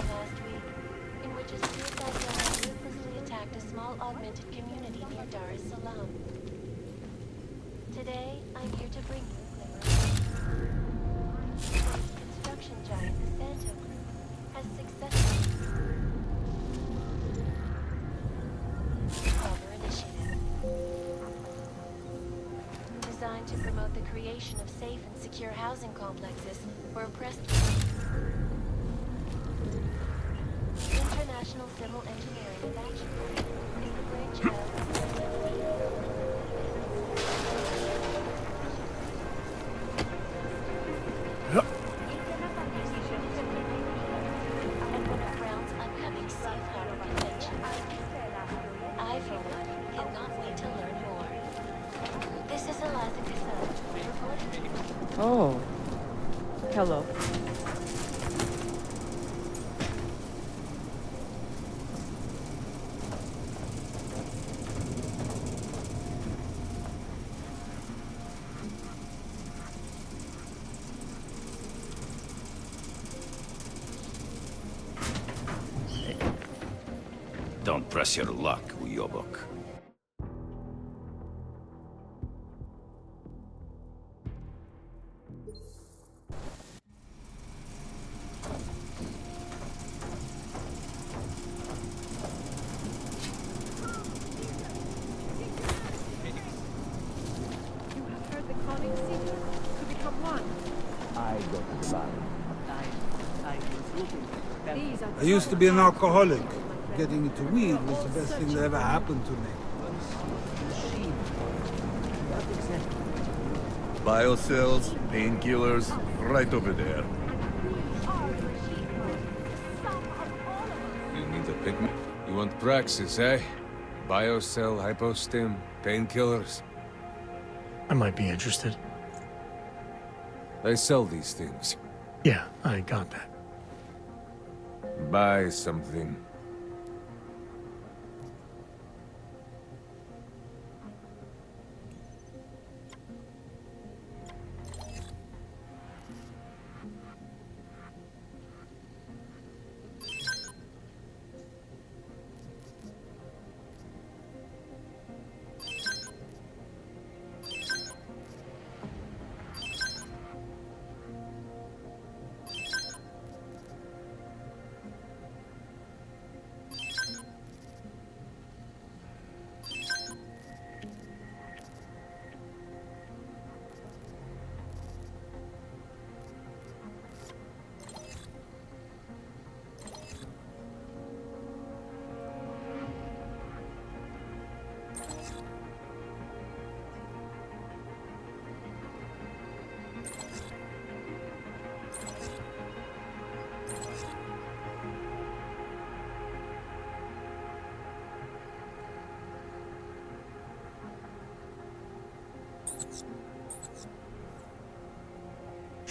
Last week, in which a suicide bomber ruthlessly attacked a small augmented community near Dar es Salaam. Today, I'm here to bring you a glimmer. The construction giant, the Santo Group, has successfully Harbor Initiative. Designed to promote the creation of safe and secure housing complexes for oppressed International Civil Engineering and Action Plan is the brainchild and one of Brown's upcoming Safe Harbor conventions. I, for one, cannot wait to learn more. This is Eliza Cassell, reporting. Oh. Hello. Don't press your luck, Uyobok. You have heard the calling secret to become one. I go to the bar. These are I used to be an alcoholic. Getting into weed was the best thing that ever happened to me. Biocells, painkillers, right over there. You need a pigment? You want Praxis, eh? Biocell, hypostim, painkillers. I might be interested. They sell these things. Yeah, I got that. Buy something.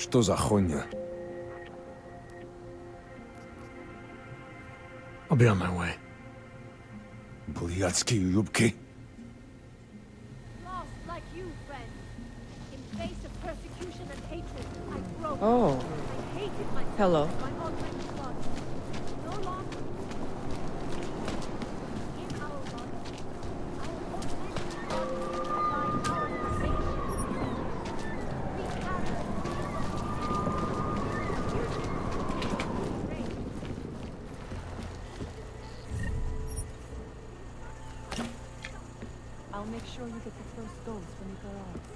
Что за хуйня? I'll be on my way. Блядские юбки. Lost like you, friend. In face of persecution and hatred, I broke. Oh. I hated myself. Hello. My augmented body. No longer. In our body, our augmented body lies our salvation. We carry I'll make sure you get the first dose when it arrives.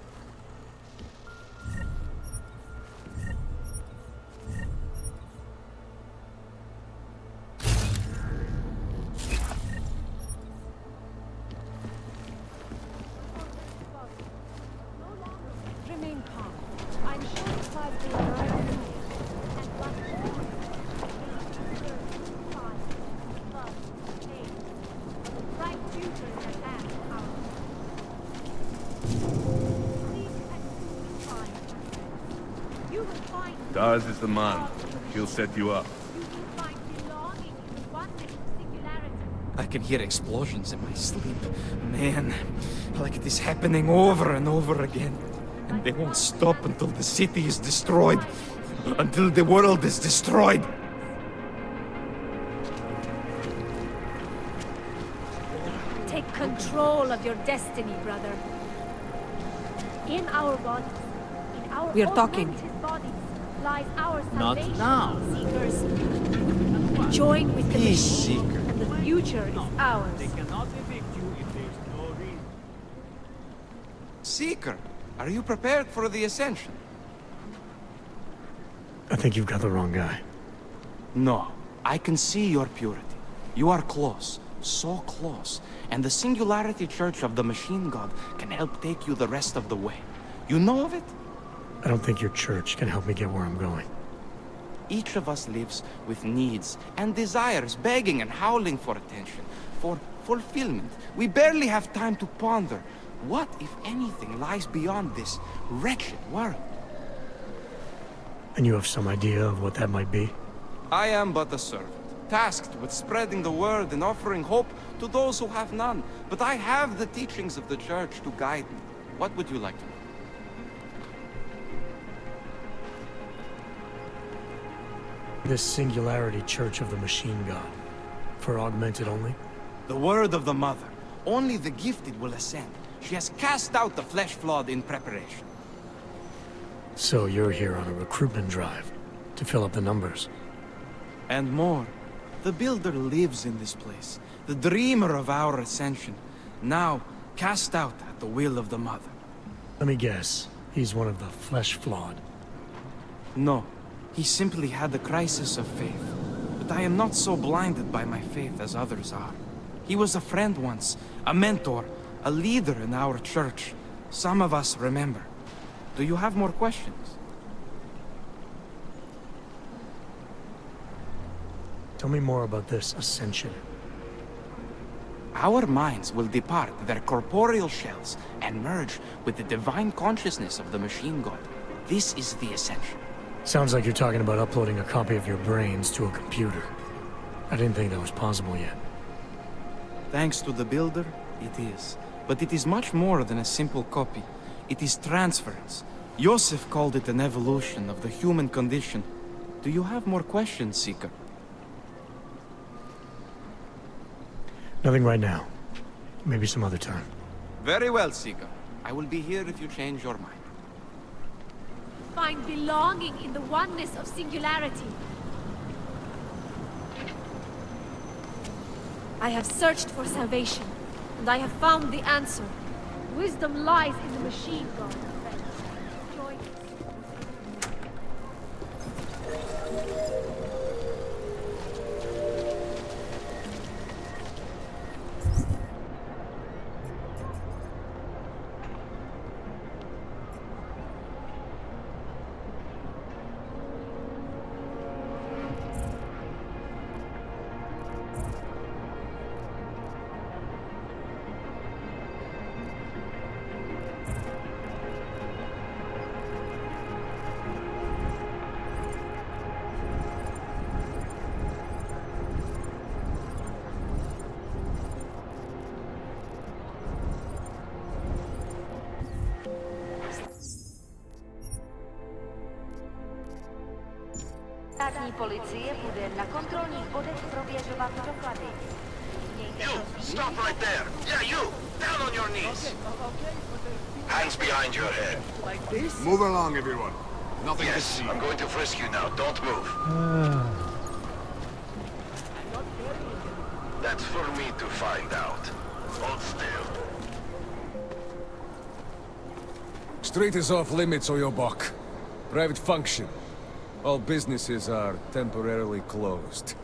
Remain calm. I'm sure the flies will arrive in time. and like always, five, love, hate. The bright future in her hand, our Please and soon find her. You will find Daz is the man. He'll set you up. you will find belonging in the oneness of singularity. I can hear explosions in my sleep. Man, like it is happening over and over again. And they won't stop until the city is destroyed. Until the world is destroyed. Take control of your destiny, brother. In our bodies, in our We are talking. augmented bodies, lies our Not salvation, now. Seekers. Join with the Peace, machine, Seeker. and the future is ours. cannot evict you if there's no reason. Seeker, are you prepared for the ascension? I think you've got the wrong guy. No, I can see your purity. You are close, so close. And the Singularity Church of the Machine God can help take you the rest of the way. You know of it? I don't think your church can help me get where I'm going. Each of us lives with needs and desires, begging and howling for attention, for fulfillment. We barely have time to ponder what, if anything, lies beyond this wretched world. And you have some idea of what that might be? I am but a servant, tasked with spreading the word and offering hope to those who have none. But I have the teachings of the church to guide me. What would you like to know? This Singularity Church of the Machine God. For augmented only? The word of the Mother. Only the gifted will ascend. She has cast out the flesh-flawed in preparation. So you're here on a recruitment drive, to fill up the numbers. And more. The Builder lives in this place. The dreamer of our ascension. Now, cast out at the will of the Mother. Let me guess, he's one of the flesh-flawed. No. He simply had a crisis of faith. But I am not so blinded by my faith as others are. He was a friend once, a mentor, a leader in our church. Some of us remember. Do you have more questions? Tell me more about this ascension. Our minds will depart their corporeal shells and merge with the divine consciousness of the Machine God. This is the ascension. Sounds like you're talking about uploading a copy of your brains to a computer. I didn't think that was possible yet. Thanks to the Builder, it is. But it is much more than a simple copy. It is transference. Joseph called it an evolution of the human condition. Do you have more questions, Seeker? Nothing right now. Maybe some other time. Very well, Seeker. I will be here if you change your mind. Find belonging in the oneness of singularity. I have searched for salvation, and I have found the answer. Wisdom lies in the Machine God, friend. Join us. Státní policie bude na kontrolních bodech prověřovat doklady. You! Stop right there! Yeah, you! Down on your knees! Hands behind your head. Like this? Move along, everyone. Nothing to Yes, see. I'm going to frisk you now. Don't move. That's for me to find out. Hold still. Street is off limits, or your buck. Private function. All businesses are temporarily closed.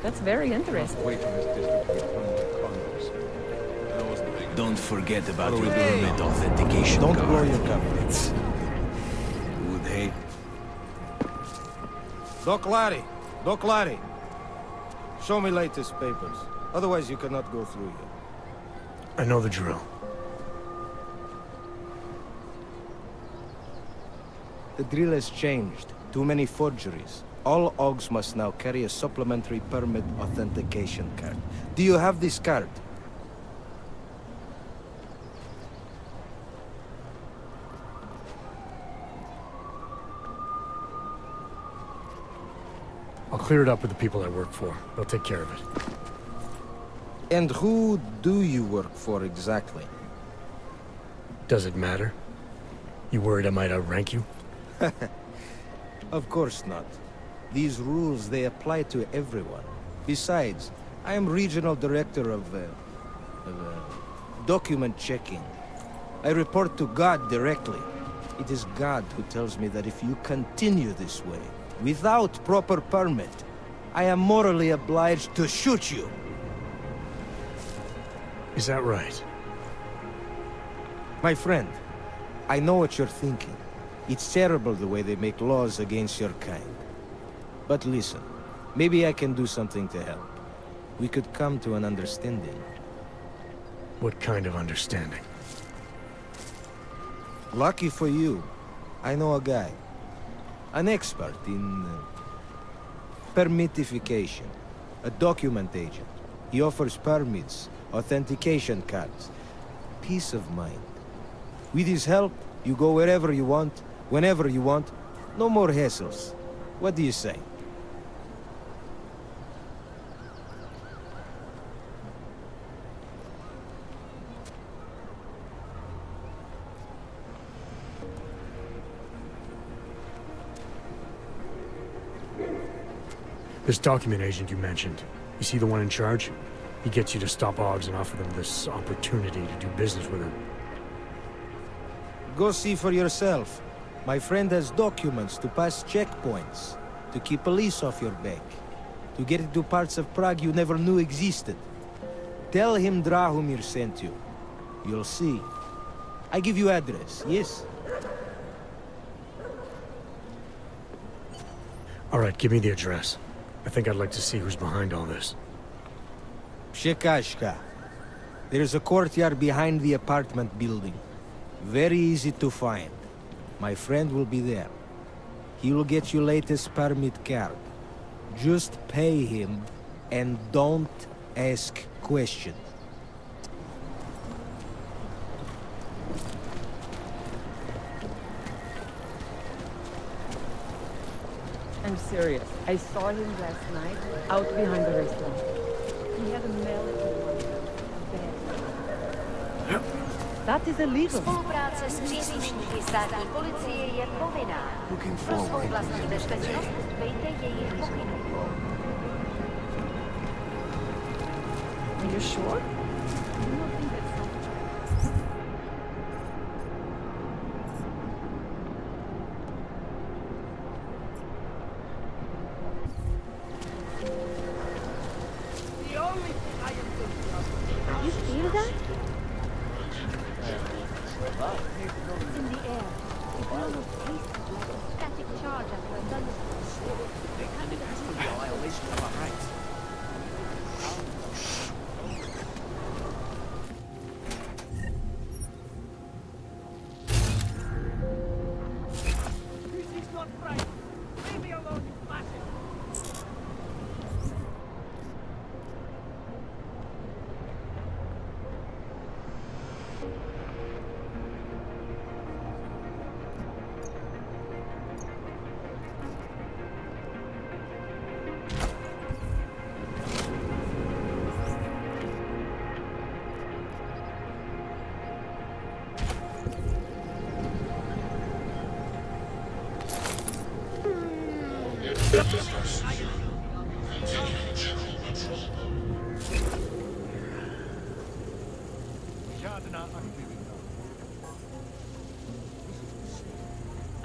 That's very interesting. Don't forget about your government authentication Don't card. blow your cover. Would hate. Doc Larry. Show me latest papers. Otherwise you cannot go through here. I know the drill. The drill has changed. Too many forgeries. All AUGs must now carry a supplementary permit authentication card. Do you have this card? I'll clear it up with the people I work for. They'll take care of it. And who do you work for exactly? Does it matter? You worried I might outrank you? Of course not. These rules, they apply to everyone. Besides, I am regional director of document checking. I report to God directly. It is God who tells me that if you continue this way, without proper permit, I am morally obliged to shoot you. Is that right? My friend, I know what you're thinking. It's terrible the way they make laws against your kind. But listen, maybe I can do something to help. We could come to an understanding. What kind of understanding? Lucky for you, I know a guy. An expert in permitification. A document agent. He offers permits, authentication cards. Peace of mind. With his help, you go wherever you want, whenever you want. No more hassles. What do you say? This document agent you mentioned, is he the one in charge? He gets you to stop AUGs and offer them this opportunity to do business with him. Go see for yourself. My friend has documents to pass checkpoints, to keep police off your back, to get into parts of Prague you never knew existed. Tell him Drahomir sent you. You'll see. I give you address, yes? All right, give me the address. I think I'd like to see who's behind all this. Przekazka. There's a courtyard behind the apartment building. Very easy to find. My friend will be there. He will get you latest permit card. Just pay him and don't ask questions. I'm serious. I saw him last night out behind the restaurant. He had a melon in one of them. That is illegal. Spolupráce s příslušníky státní policie je povinná. Pro svou vlastní bezpečnost dbejte jejich pokynů. Are you sure? You feel that? It's in the air. It almost tastes like a static charge after a thunderstorm. It has to be a violation of our rights. This is not right. Leave me alone, you bastard. And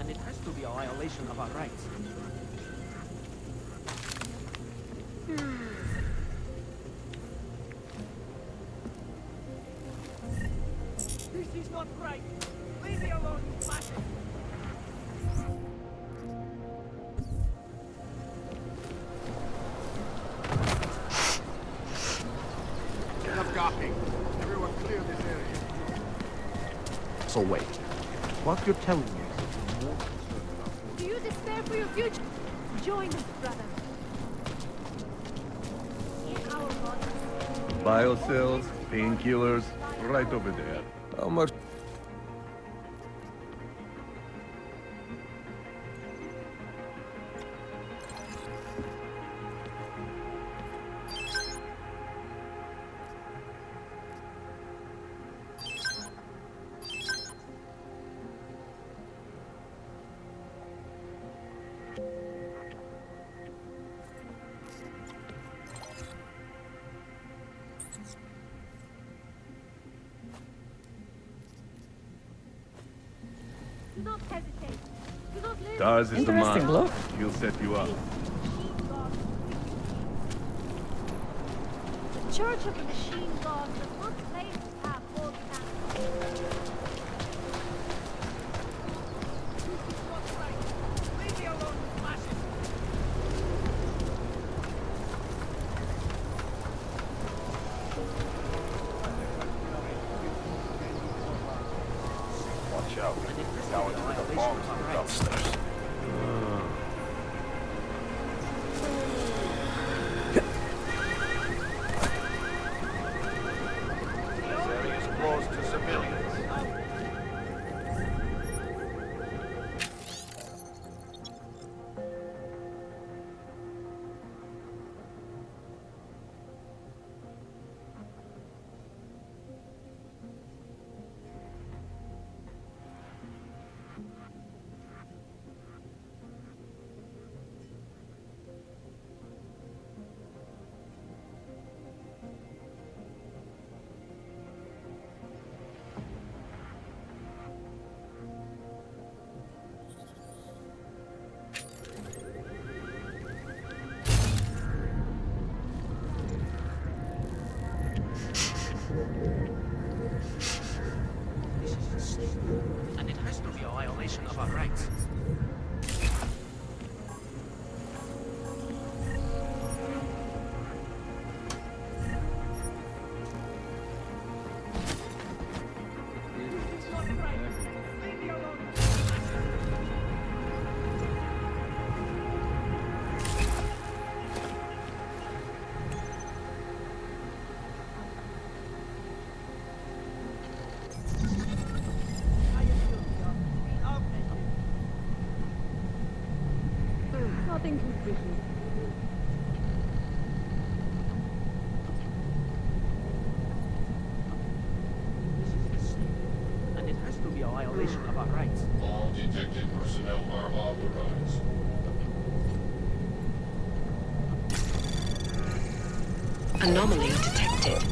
it has to be a violation of our rights. This is not right. Leave me alone, you fascist. Enough gawking. Everyone clear this area. So wait, what you're telling me Do you despair for your future? Join us, brother. In our bodies. Biocells, painkillers, right over there. How much? Do not hesitate. Do not live. Tars is the Interesting man. look. He'll set you up. The Church of the Machine God does not claim to have all the answers. This is not right. Leave me alone, you fascist. Watch out. Now into the bombs downstairs. This area is closed to civilians. And it has to be a violation of our rights. It's not right. Leave me alone. Nothing too fishy. And it has to be a violation of our rights. All detected personnel are authorized. Anomaly detected.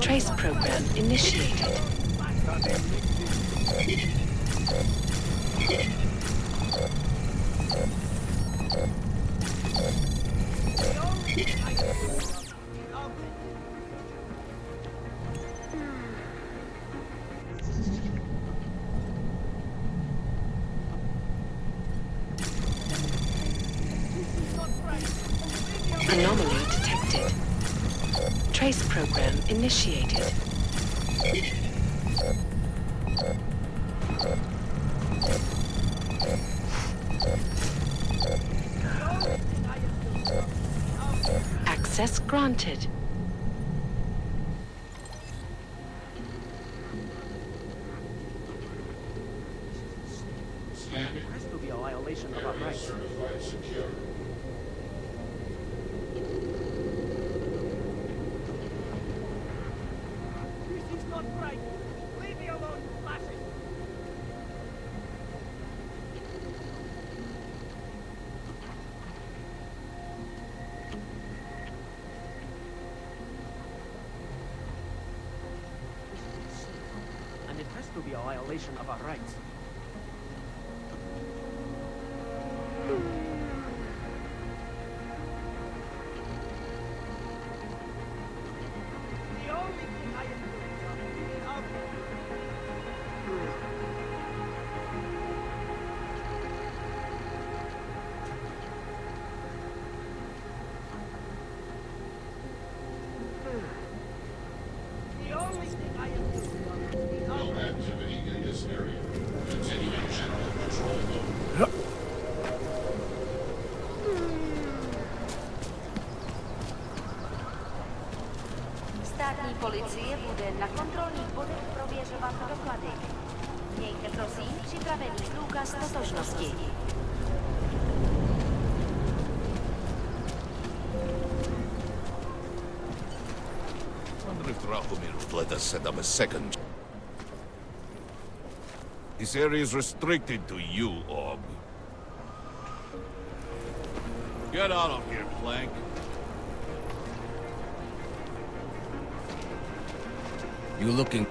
Trace program initiated. Anomaly detected. Trace program initiated. Access granted. Scanning. It has to be a violation of our rights. Certified secure. This is not right. Leave me alone, you fascist. to be a violation of our rights. The only thing I am doing is the only thing I am doing is No activity in this area. Continuing general control mode. Státní policie bude na kontrolních bodech prověřovat doklady. Mějte prosím připravený průkaz totožnosti. Wonder if Drahomir would let us set up a second. This area is restricted to you, Og. Get out of here, Plank. You looking...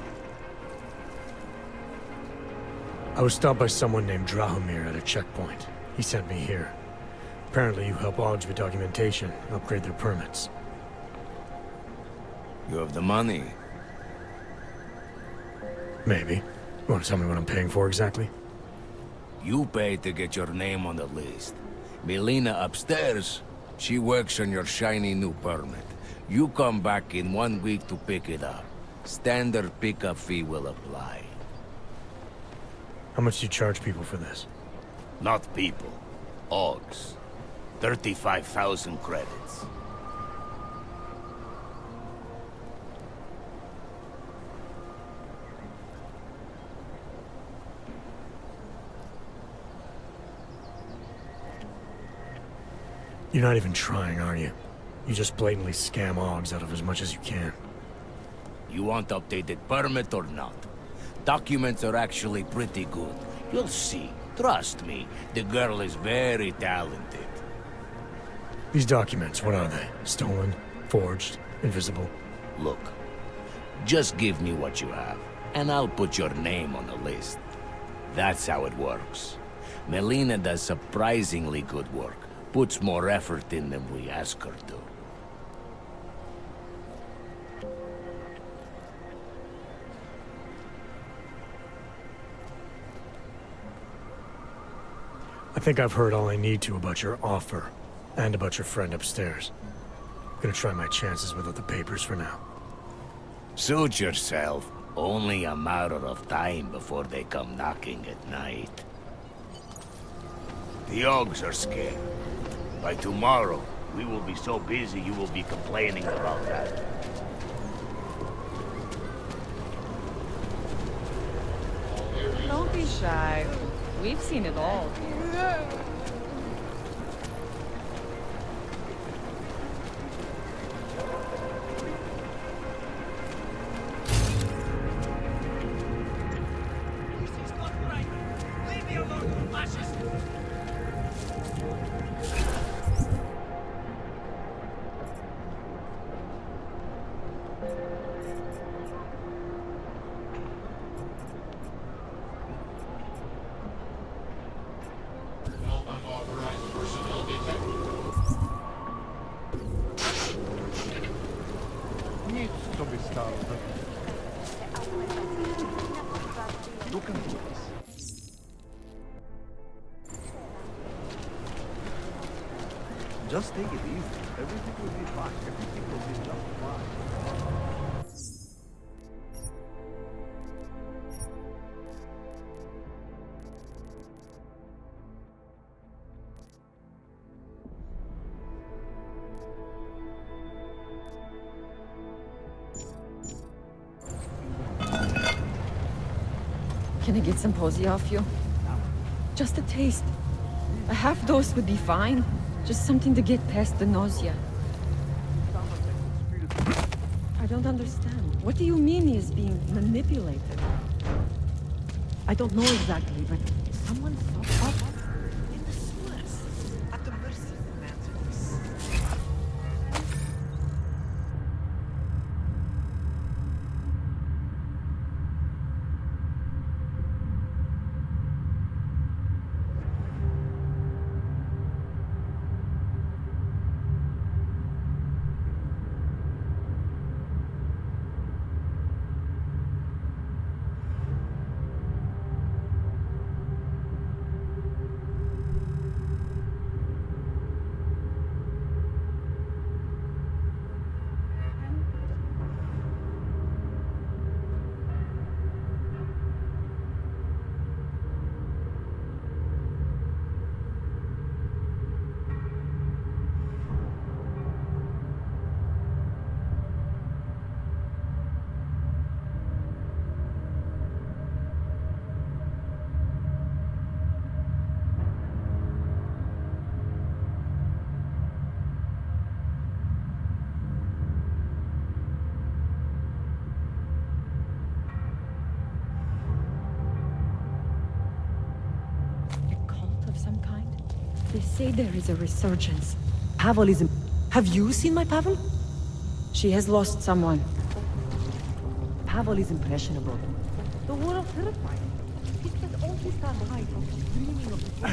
I was stopped by someone named Drahomir at a checkpoint. He sent me here. Apparently you help Augs with documentation, upgrade their permits. You have the money. Maybe. You want to tell me what I'm paying for exactly? You pay to get your name on the list. Melina upstairs, she works on your shiny new permit. You come back in 1 week to pick it up. Standard pickup fee will apply. How much do you charge people for this? Not people. Augs. 35,000 credits. You're not even trying, are you? You just blatantly scam Augs out of as much as you can. You want updated permit or not? Documents are actually pretty good. You'll see. Trust me, the girl is very talented. These documents, what are they? Stolen? Forged? Invisible? Look, just give me what you have, and I'll put your name on the list. That's how it works. Melina does surprisingly good work. Puts more effort in than we ask her to. I think I've heard all I need to about your offer, and about your friend upstairs. I'm gonna try my chances without the papers for now. Suit yourself. Only a matter of time before they come knocking at night. The Augs are scared. By tomorrow, we will be so busy you will be complaining about that. Don't be shy. We've seen it all. This is not right. Leave me alone, you fascist! Unauthorized personnel detected. Nic sobie stało. Look at this. Just take it easy. Everything will be fine. Everything will be just fine. Can I get some posy off you? Just a taste. A half dose would be fine. Just something to get past the nausea. I don't understand. What do you mean he is being manipulated? I don't know exactly, but someone saw up in the sewers at the mercy of the man's voice. some kind? They say there is a resurgence. Pavel is... Have you seen my Pavel? She has lost someone. Pavel is impressionable. The world terrified him. He spent all his time hiding, dreaming of the...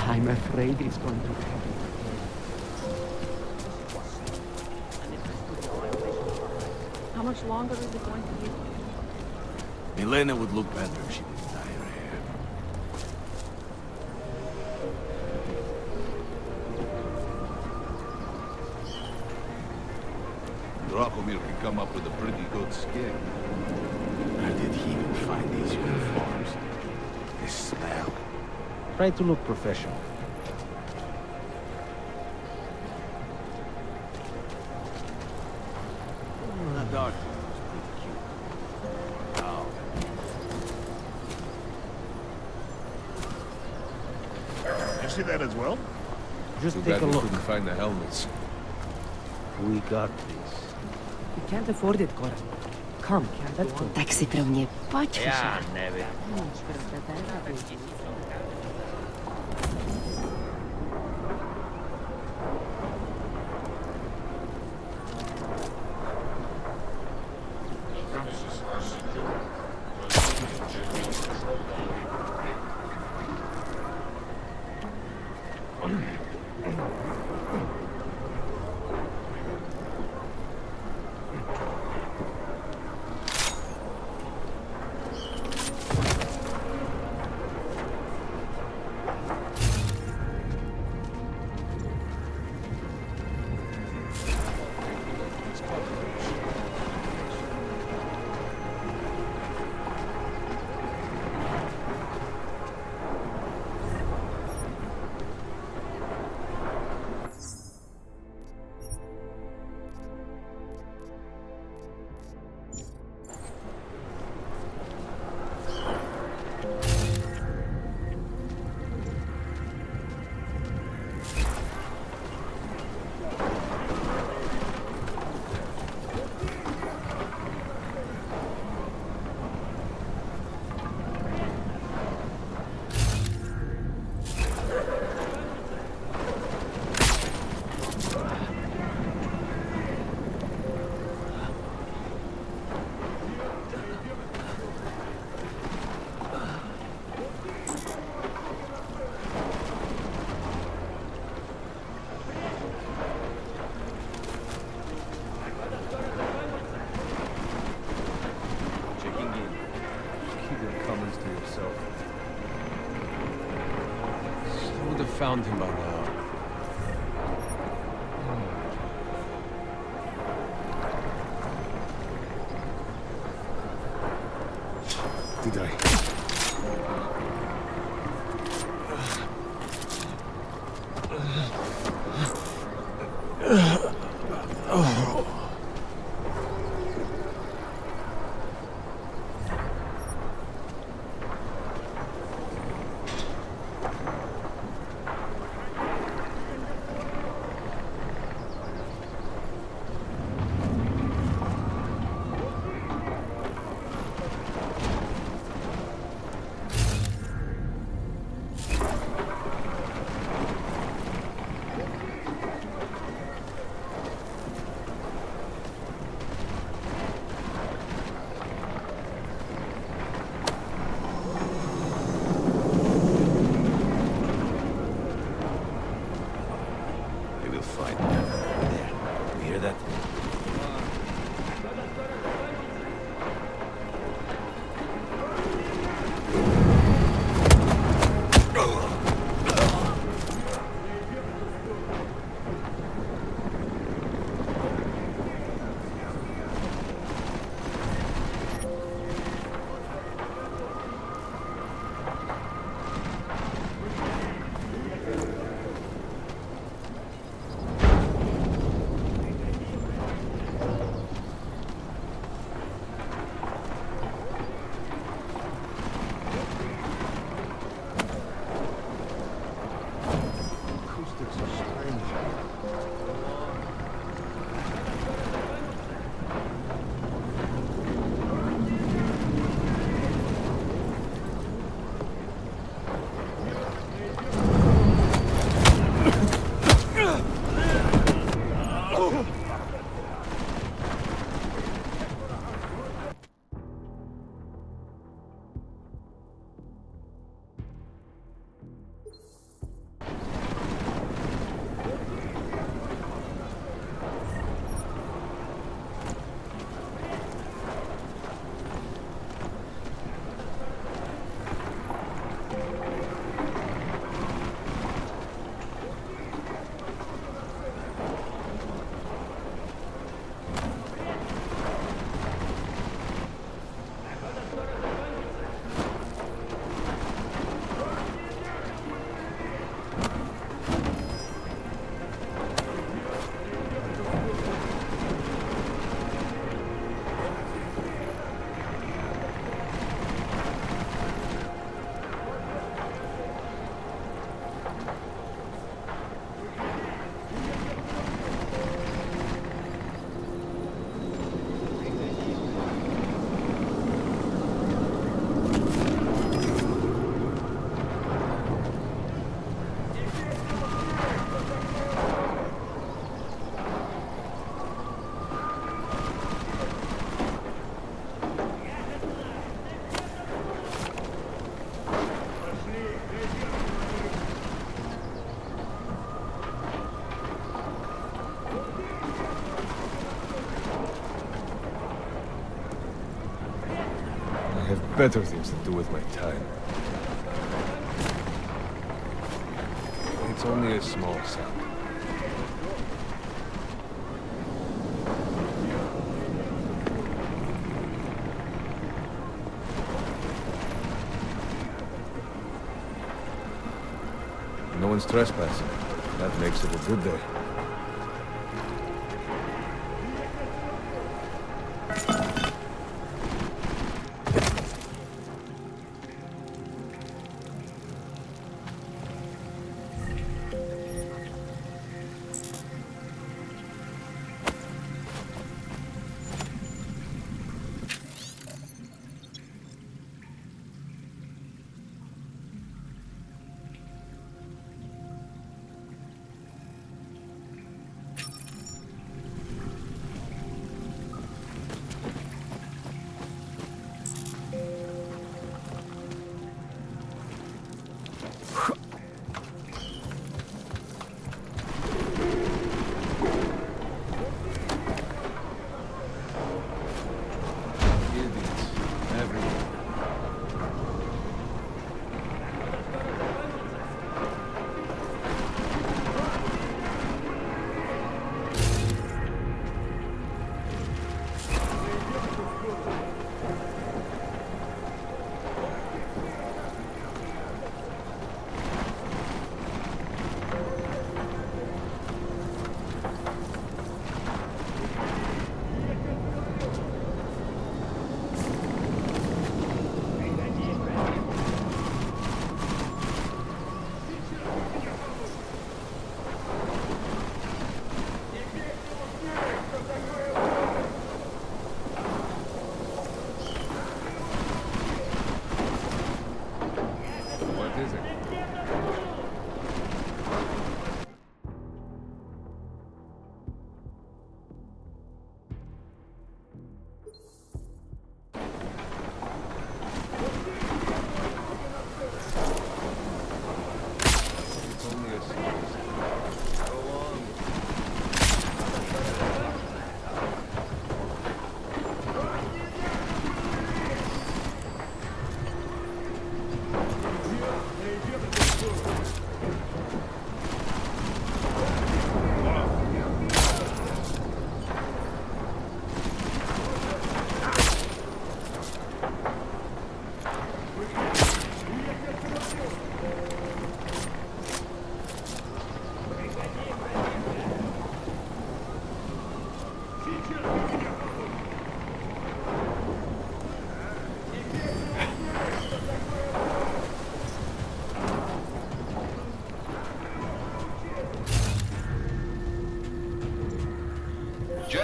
I'm afraid it's going to happen. How much longer is it going to be? Milena would look better if she didn't dye her hair. Dracomir can come up with a pretty good skin. Where did he even find these uniforms? This smell. Try to look professional. That dog was pretty cute. Oh. You see that as well? Just Too take bad a we look. couldn't find the helmets. We got this. We can't afford it, Cora. Come, let's go. Tak si pro mě pojď, Já nevím. Premises are secure. Let's generate control found him by now. Did I? Better things to do with my time. It's only a small sample. No one's trespassing. That makes it a good day.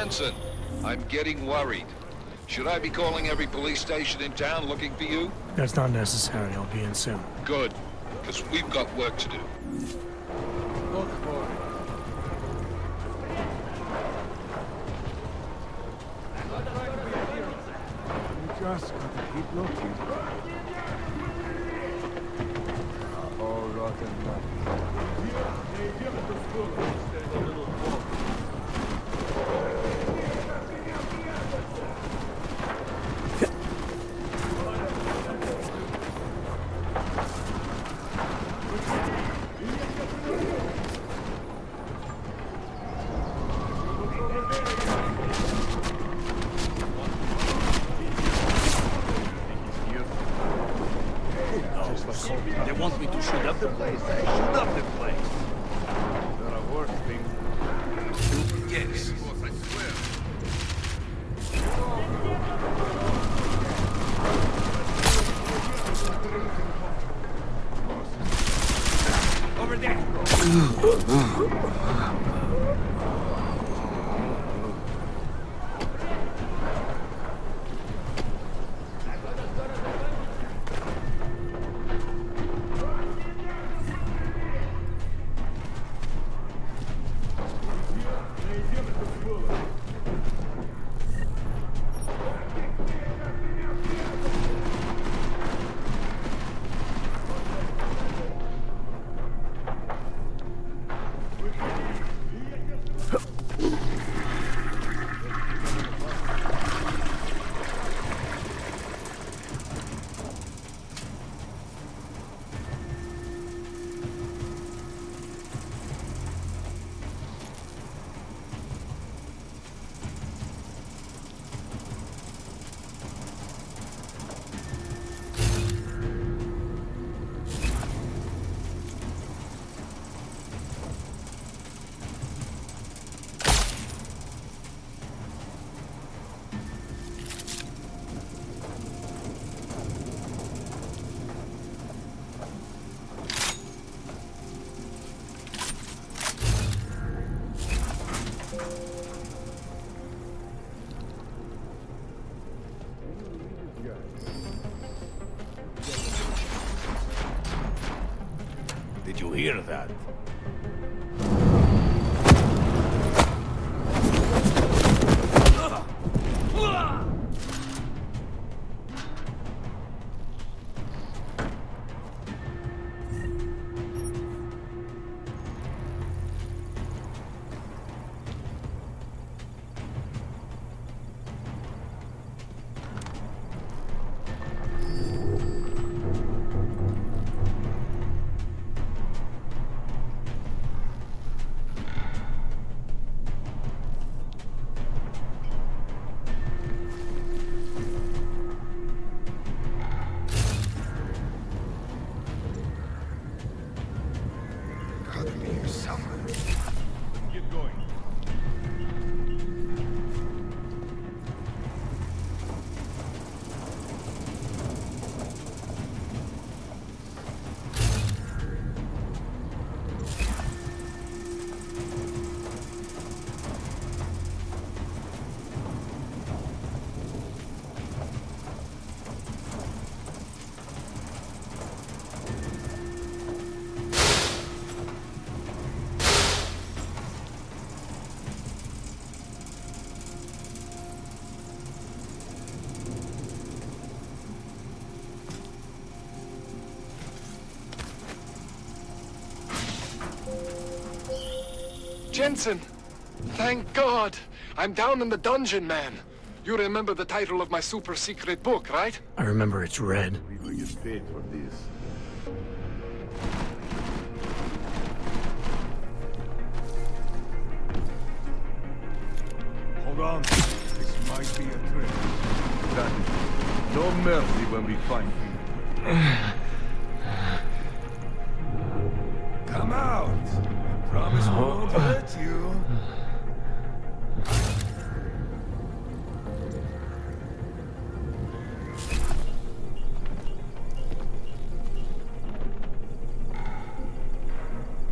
Jensen, I'm getting worried. Should I be calling every police station in town looking for you? That's not necessary. I'll be in soon. Good, because we've got work to do. Look for it. You just gotta keep looking. All rotten luck. They want me to shoot up the place. Shoot up the place. There are worse things. Yes. I swear. Over there. Did you hear that? Get going. Jensen! Thank God! I'm down in the dungeon, man. You remember the title of my super-secret book, right? I remember it's red. We will get paid for this. Hold on. This might be a trick. Danny, no mercy when we find you. Come out! I promise we won't hurt you.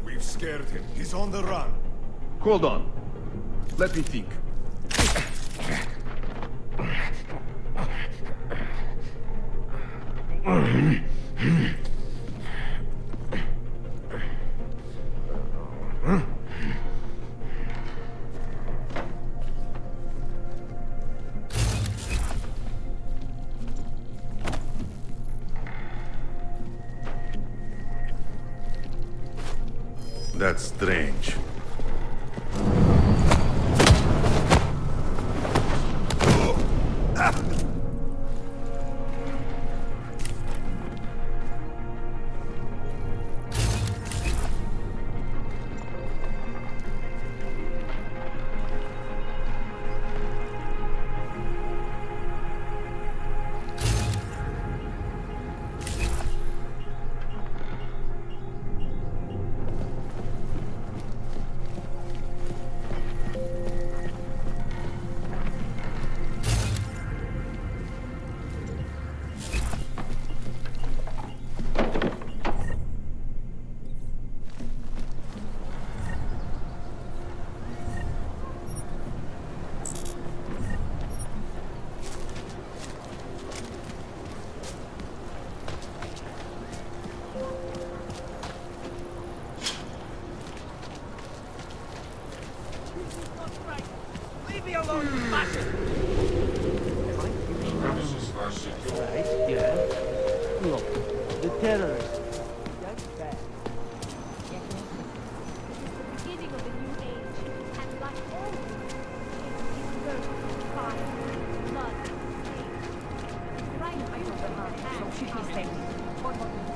We've scared him. He's on the run. Hold on. Let me think. That's strange. Leave me alone, you bastard! Premises are secure. Right, yeah. Look, the terrorists. That's bad. Beginning of a new age, and like always, it's birth, fire, blood, pain. Right Jsou všichni stejní. Podvodníci.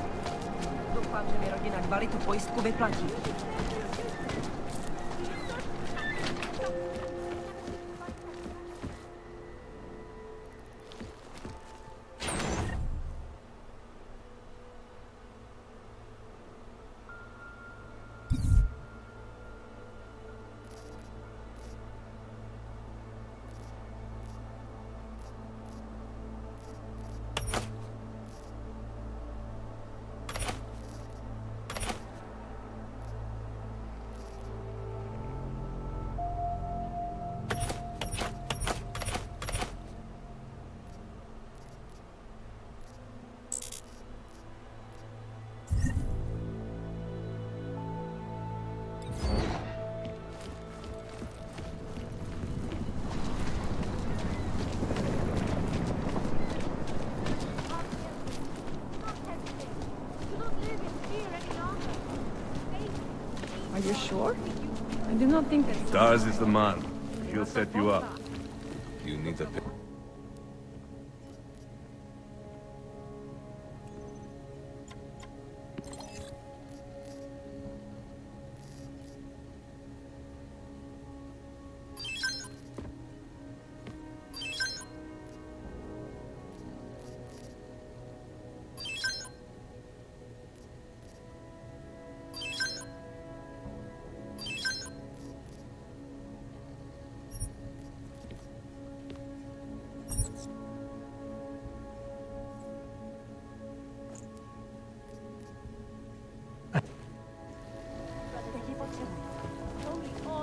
Doufám, že mi rodina dbali tu pojistku vyplatí. Are you sure? I do not think that... Daz is the man. He'll set you up. You need a...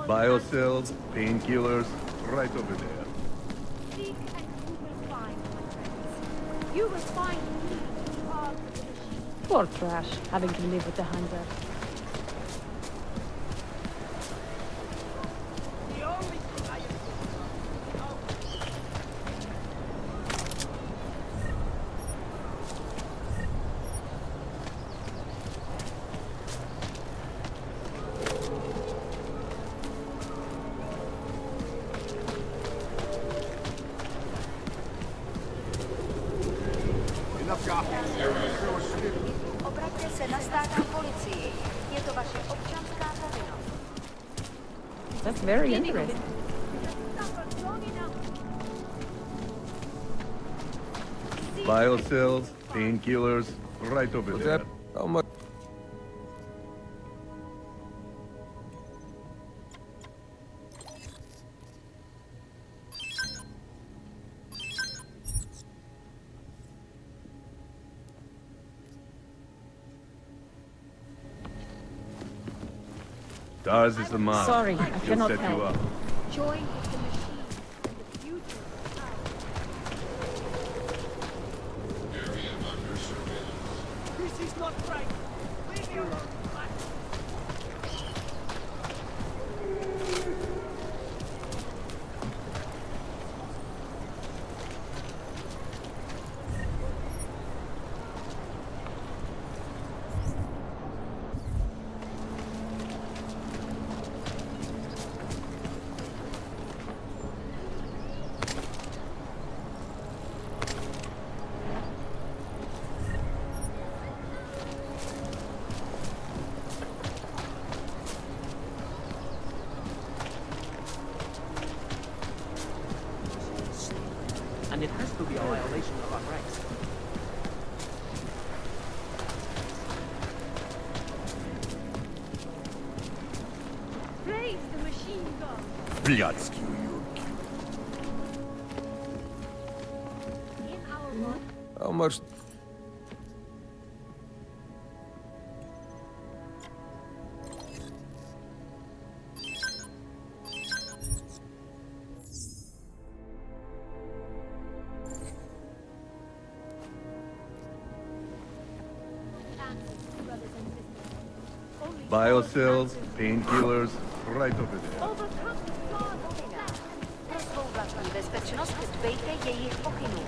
Biocells, painkillers, right over there. Seek and you will find, my friends. You will find me, part of the machine. Poor trash, having to live with the hunter. The only thing I am... Obraťte se na státní policii. Je to vaše občanská povinnost. That's very interesting. Biocells, painkillers, right over there. How much? Daz is the man. Sorry, I He'll cannot set you help. up. Join with the machine. The future is ours. Area under surveillance. And it has to be a violation of our rights. Raise the machine gun. Блядский уёбки. In our lot. How much? Biocells, painkillers, right over there. Pro svou vlastní bezpečnost dbejte jejich pokynů.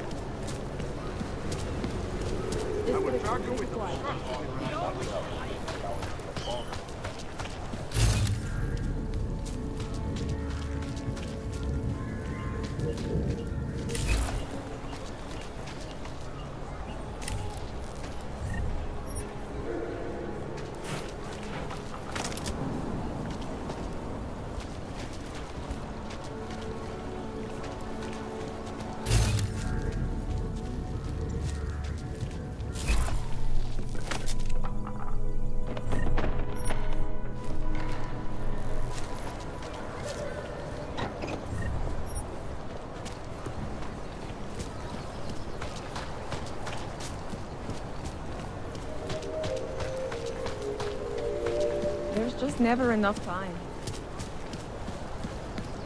There's just never enough time.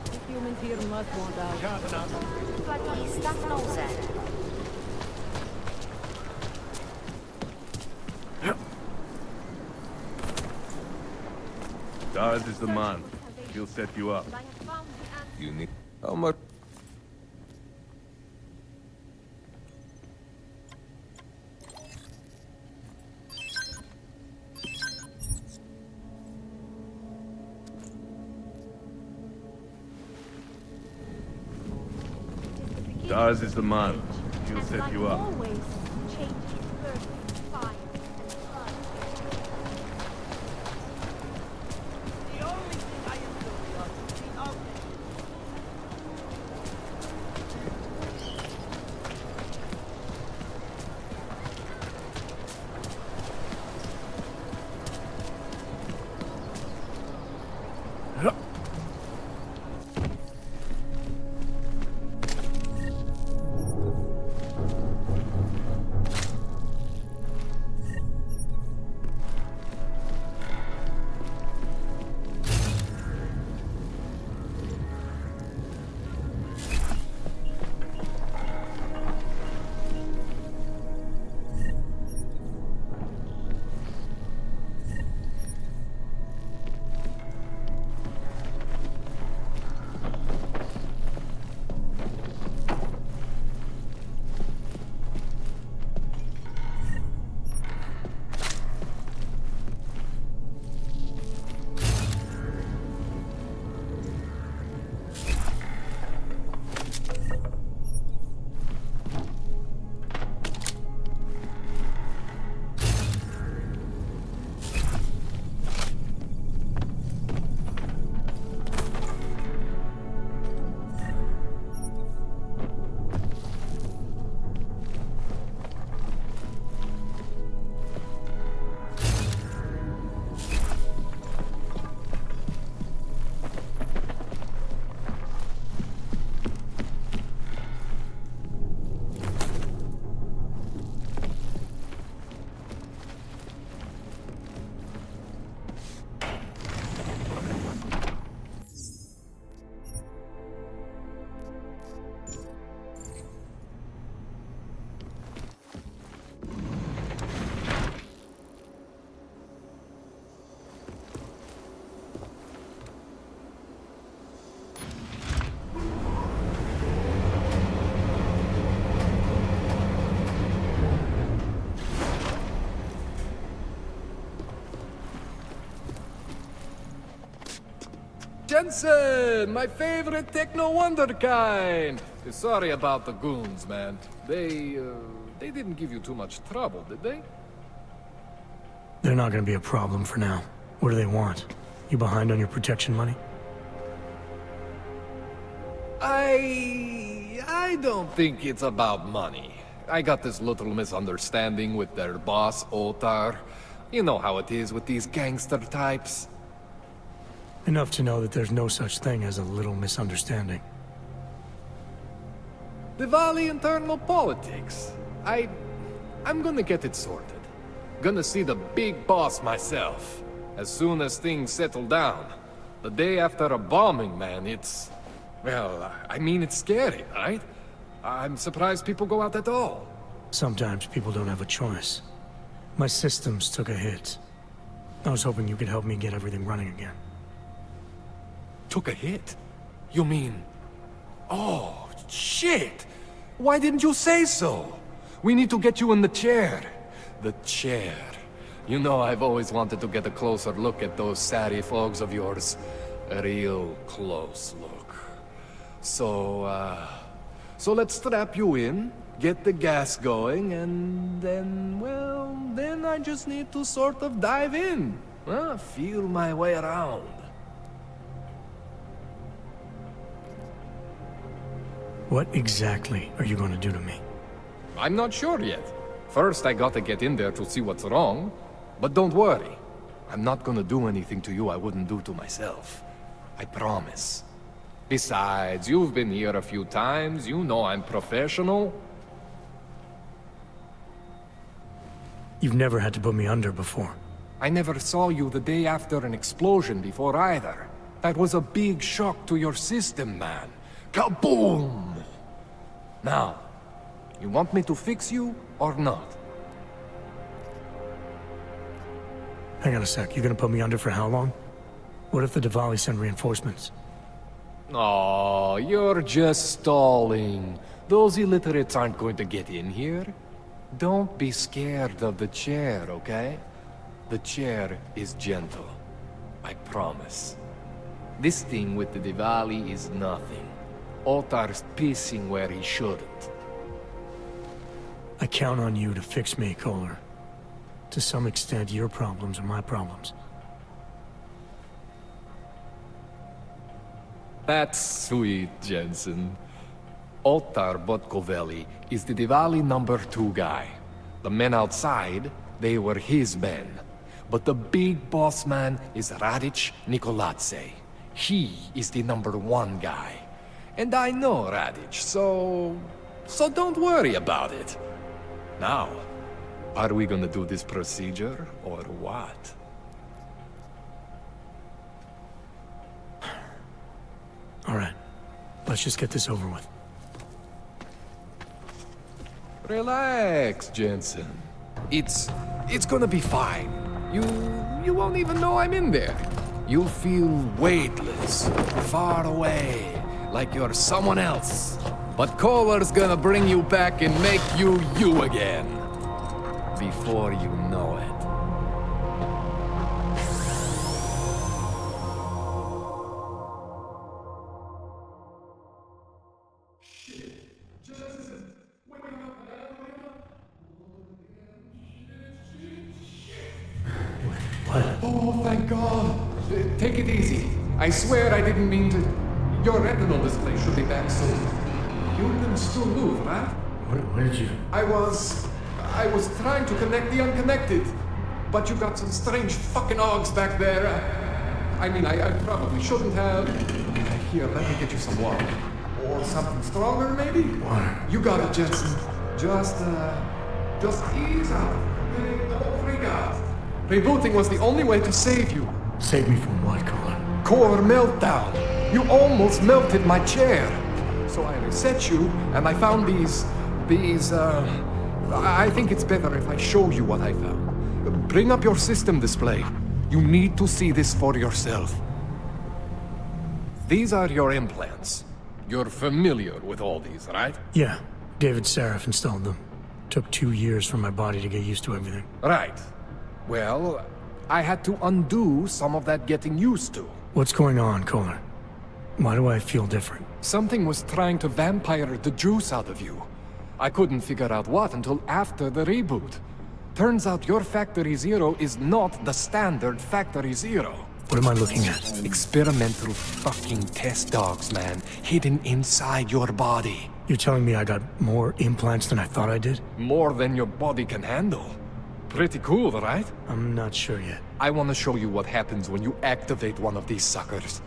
The humans here must want out. Platí stav nouze. Daz is the man. He'll set you up. You need... How much? Daz is the man. He'll set you up. Always changes birth, fire, and blood. The only thing I am doing is the augments. Jensen, my favorite techno wonderkind. Sorry about the goons, man. They didn't give you too much trouble, did they? They're not gonna be a problem for now. What do they want? You behind on your protection money? I don't think it's about money. I got this little misunderstanding with their boss, Otar. You know how it is with these gangster types. Enough to know that there's no such thing as a little misunderstanding. Diwali internal politics. I'm gonna get it sorted. Gonna see the big boss myself. As soon as things settle down. The day after a bombing, man, it's... Well, I mean, it's scary, right? I'm surprised people go out at all. Sometimes people don't have a choice. My systems took a hit. I was hoping you could help me get everything running again. Took a hit? You mean... Oh, shit! Why didn't you say so? We need to get you in the chair. The chair. You know, I've always wanted to get a closer look at those satty folks of yours. A real close look. So let's strap you in, get the gas going, and then, well, then I just need to sort of dive in. Feel my way around. What exactly are you going to do to me? I'm not sure yet. First, I gotta get in there to see what's wrong. But don't worry. I'm not gonna do anything to you I wouldn't do to myself. I promise. Besides, you've been here a few times. You know I'm professional. You've never had to put me under before. I never saw you the day after an explosion before either. That was a big shock to your system, man. Kaboom! Now, you want me to fix you or not? Hang on a sec, you're gonna put me under for how long? What if the Diwali send reinforcements? Oh, you're just stalling. Those illiterates aren't going to get in here. Don't be scared of the chair, okay? The chair is gentle. I promise. This thing with the Diwali is nothing. Otar's pissing where he shouldn't. I count on you to fix me, Kohler. To some extent, your problems are my problems. That's sweet, Jensen. Otar Botkovelli is the Diwali #2 guy. The men outside, they were his men. But the big boss man is Radic Nikoladze. He is the #1 guy. And I know Radic, so don't worry about it. Now, are we gonna do this procedure, or what? All right, let's just get this over with. Relax, Jensen. It's gonna be fine. You won't even know I'm in there. You'll feel weightless, far away, like you're someone else. But Kohler's gonna bring you back and make you you again. Before you know it. What? Oh, thank God. Take it easy. I swear I didn't mean to... Your retinal display should be back soon. You can still move, right? Where did you... I was trying to connect the unconnected. But you got some strange fucking augs back there. I mean, I probably shouldn't have. Here, let me get you some water. Or something stronger, maybe? Water. You got it, Jensen. Just ease out. Don't freak out. Rebooting was the only way to save you. Save me from what, Kohler? Core meltdown. You almost melted my chair. So I reset you, and I found these, I think it's better if I show you what I found. Bring up your system display. You need to see this for yourself. These are your implants. You're familiar with all these, right? Yeah, David Sarif installed them. Took 2 years for my body to get used to everything. Right. Well, I had to undo some of that getting used to. What's going on, Kohler? Why do I feel different? Something was trying to vampire the juice out of you. I couldn't figure out what until after the reboot. Turns out your Factory Zero is not the standard Factory Zero. What am I looking at? Experimental fucking test dogs, man. Hidden inside your body. You're telling me I got more implants than I thought I did? More than your body can handle. Pretty cool, right? I'm not sure yet. I want to show you what happens when you activate one of these suckers.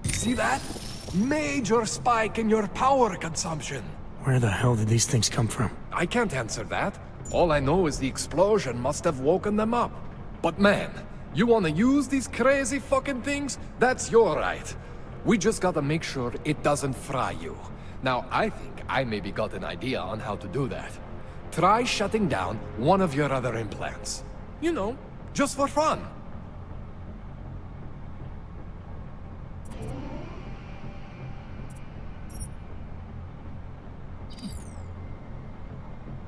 See that? Major spike in your power consumption. Where the hell did these things come from? I can't answer that. All I know is the explosion must have woken them up. But man, you want to use these crazy fucking things? That's your right. We just gotta make sure it doesn't fry you. Now, I think I maybe got an idea on how to do that. Try shutting down one of your other implants. You know, just for fun.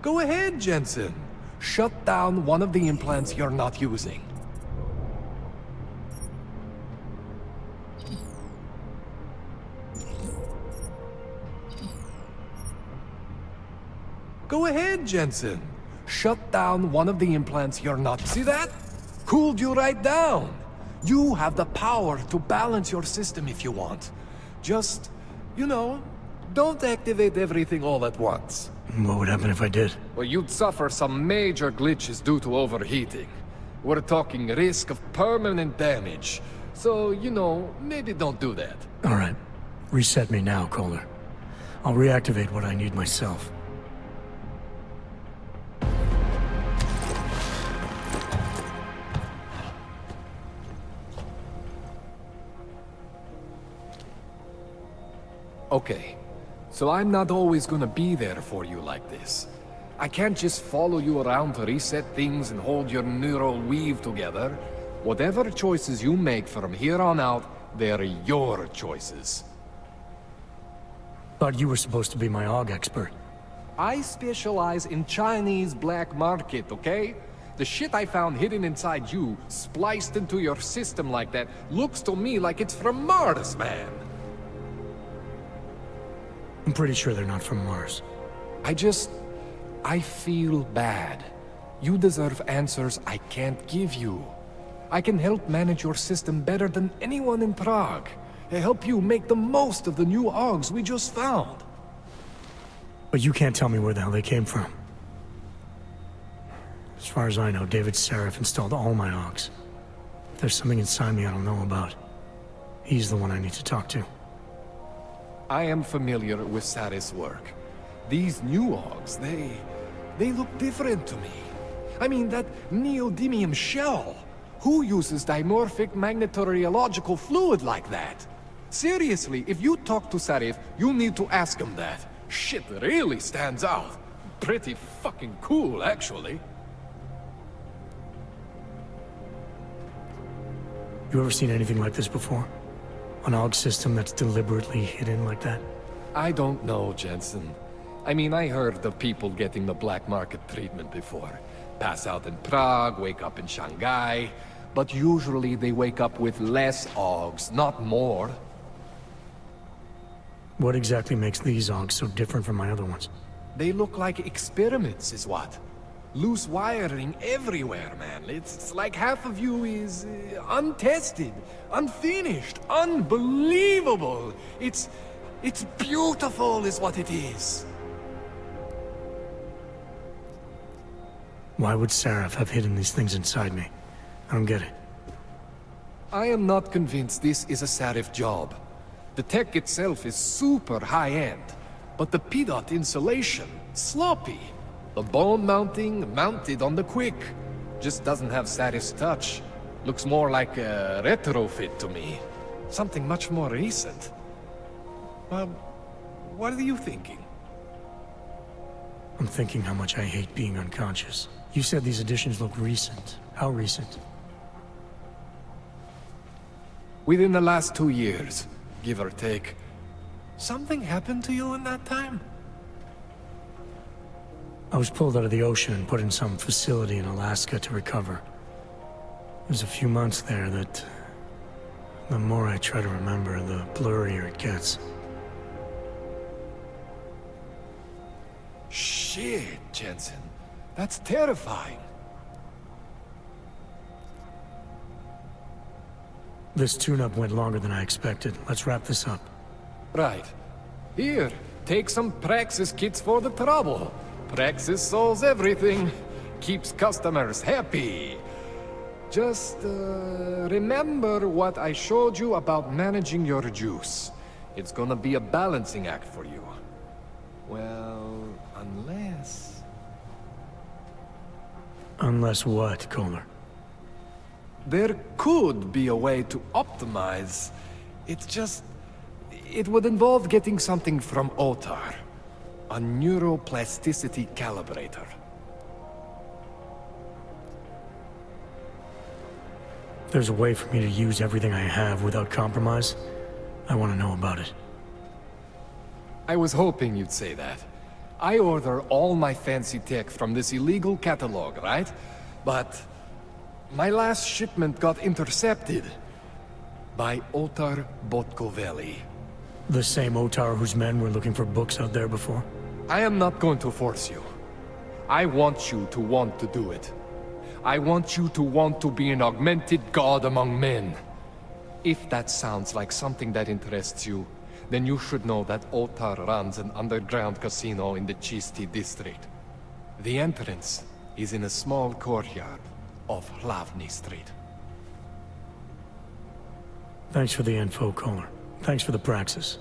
Go ahead, Jensen. Shut down one of the implants you're not using. Go ahead, Jensen. Shut down one of the implants you're not... See that? Cooled you right down. You have the power to balance your system if you want. Just, you know, don't activate everything all at once. What would happen if I did? Well, you'd suffer some major glitches due to overheating. We're talking risk of permanent damage. So, you know, maybe don't do that. All right. Reset me now, Kohler. I'll reactivate what I need myself. Okay, so I'm not always gonna be there for you like this. I can't just follow you around to reset things and hold your neural weave together. Whatever choices you make from here on out, they're your choices. Thought you were supposed to be my AUG expert. I specialize in Chinese black market, okay? The shit I found hidden inside you, spliced into your system like that, looks to me like it's from Mars, man. I'm pretty sure they're not from Mars. I feel bad. You deserve answers I can't give you. I can help manage your system better than anyone in Prague. I help you make the most of the new AUGs we just found. But you can't tell me where the hell they came from. As far as I know, David Sarif installed all my AUGs. If there's something inside me I don't know about, he's the one I need to talk to. I am familiar with Sarif's work. These new AUGs, they look different to me. I mean, that neodymium shell. Who uses dimorphic magnetorheological fluid like that? Seriously, if you talk to Sarif, you need to ask him that. Shit really stands out. Pretty fucking cool, actually. You ever seen anything like this before? An AUG system that's deliberately hidden like that? I don't know, Jensen. I mean, I heard of people getting the black market treatment before. Pass out in Prague, wake up in Shanghai. But usually they wake up with less AUGs, not more. What exactly makes these AUGs so different from my other ones? They look like experiments, is what. Loose wiring everywhere, man. It's like half of you is untested, unfinished, unbelievable. It's beautiful is what it is. Why would Sarif have hidden these things inside me? I don't get it. I am not convinced this is a Sarif job. The tech itself is super high-end, but the PDOT insulation, sloppy. The bone mounting, mounted on the quick. Just doesn't have Sarif's touch. Looks more like a retrofit to me. Something much more recent. What are you thinking? I'm thinking how much I hate being unconscious. You said these additions look recent. How recent? Within the last 2 years, give or take. Something happened to you in that time? I was pulled out of the ocean and put in some facility in Alaska to recover. There's a few months there that... the more I try to remember, the blurrier it gets. Shit, Jensen. That's terrifying. This tune-up went longer than I expected. Let's wrap this up. Right. Here, take some Praxis kits for the trouble. Praxis solves everything. Keeps customers happy. Just, remember what I showed you about managing your juice. It's gonna be a balancing act for you. Well, unless... Unless what, Kohler? There could be a way to optimize. It's just... It would involve getting something from Otar. A neuroplasticity calibrator. If there's a way for me to use everything I have without compromise, I want to know about it. I was hoping you'd say that. I order all my fancy tech from this illegal catalog, right? But... my last shipment got intercepted. By Otar Botkoveli. The same Otar whose men were looking for books out there before? I am not going to force you. I want you to want to do it. I want you to want to be an augmented god among men. If that sounds like something that interests you, then you should know that Otar runs an underground casino in the Chisti district. The entrance is in a small courtyard off Hlavny Street. Thanks for the info, Kohler. Thanks for the praxis.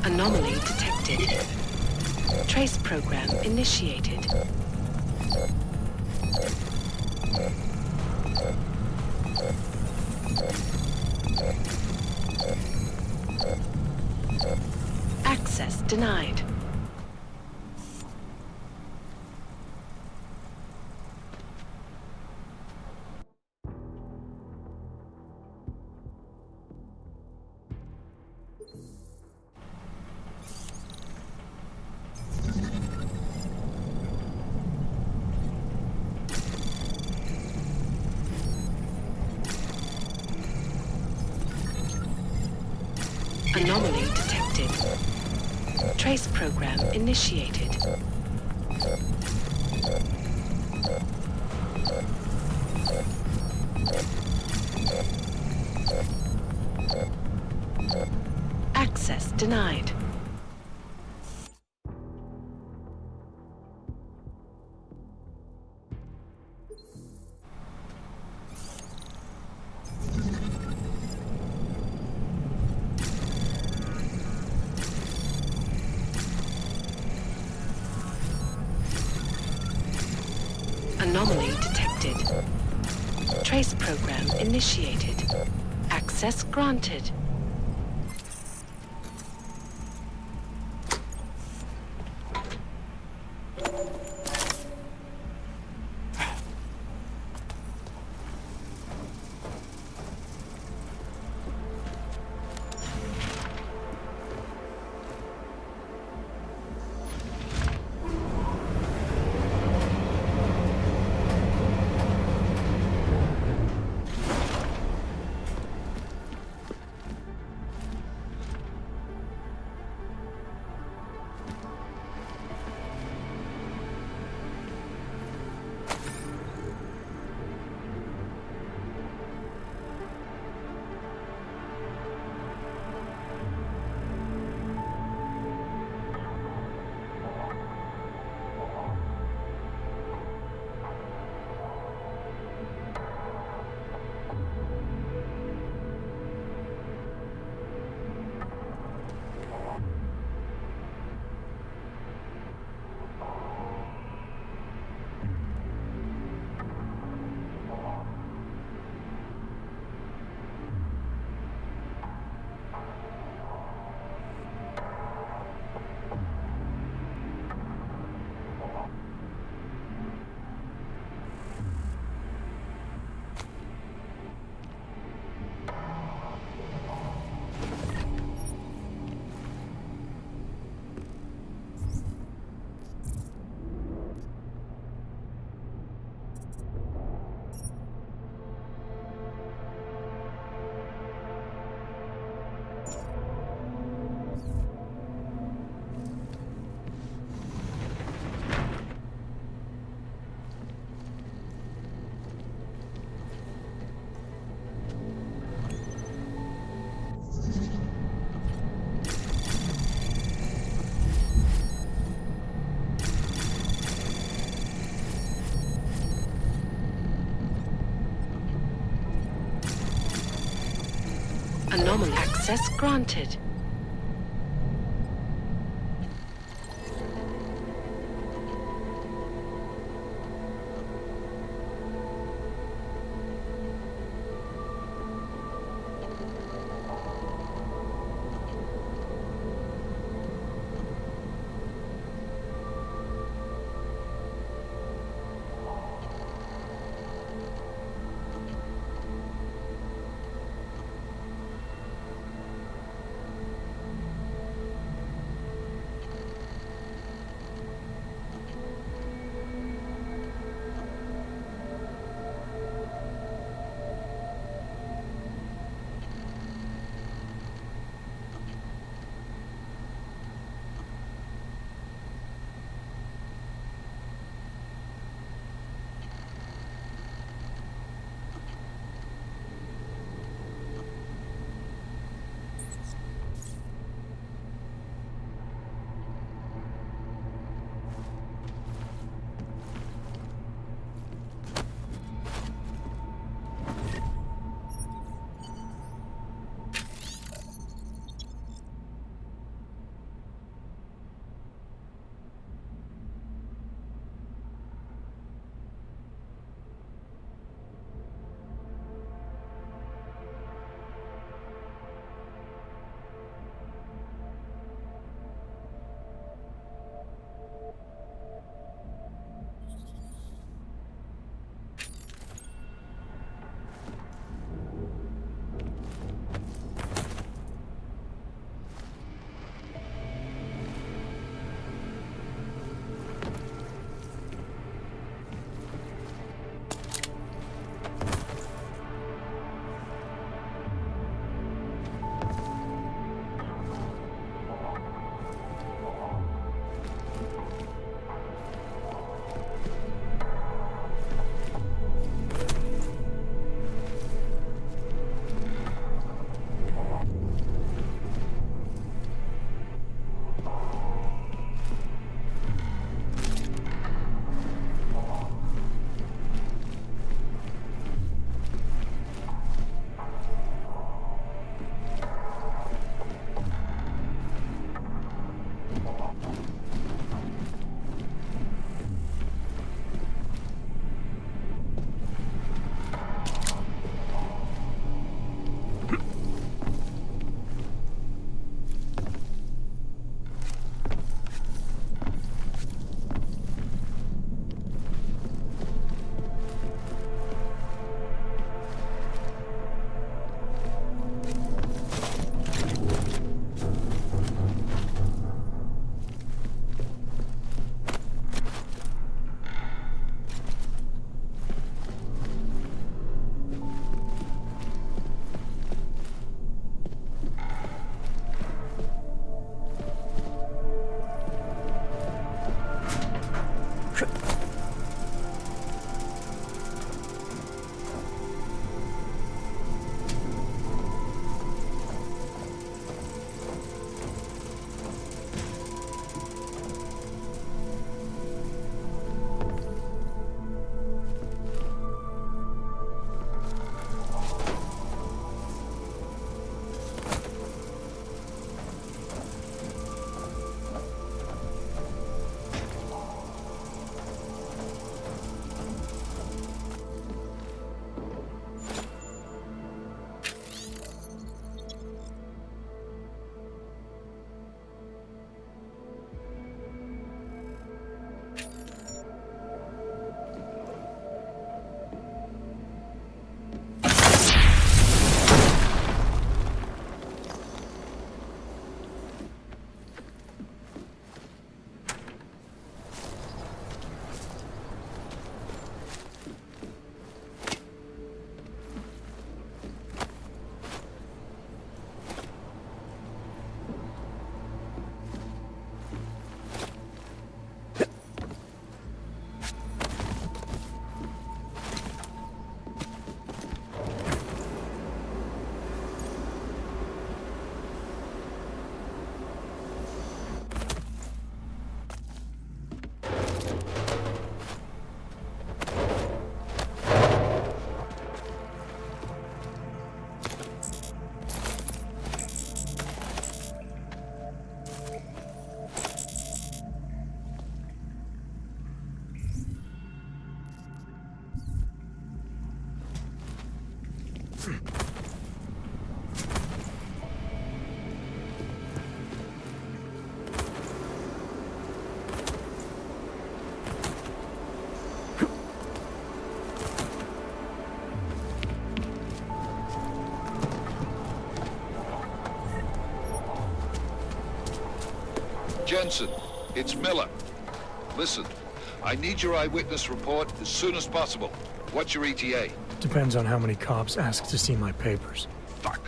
Anomaly detected. Trace program initiated. Access denied. Anomaly detected. Trace program initiated. Access denied. Anomaly detected. Trace program initiated. Access granted. Anomaly access granted. Jensen, it's Miller. Listen, I need your eyewitness report as soon as possible. What's your ETA? Depends on how many cops ask to see my papers. Fuck.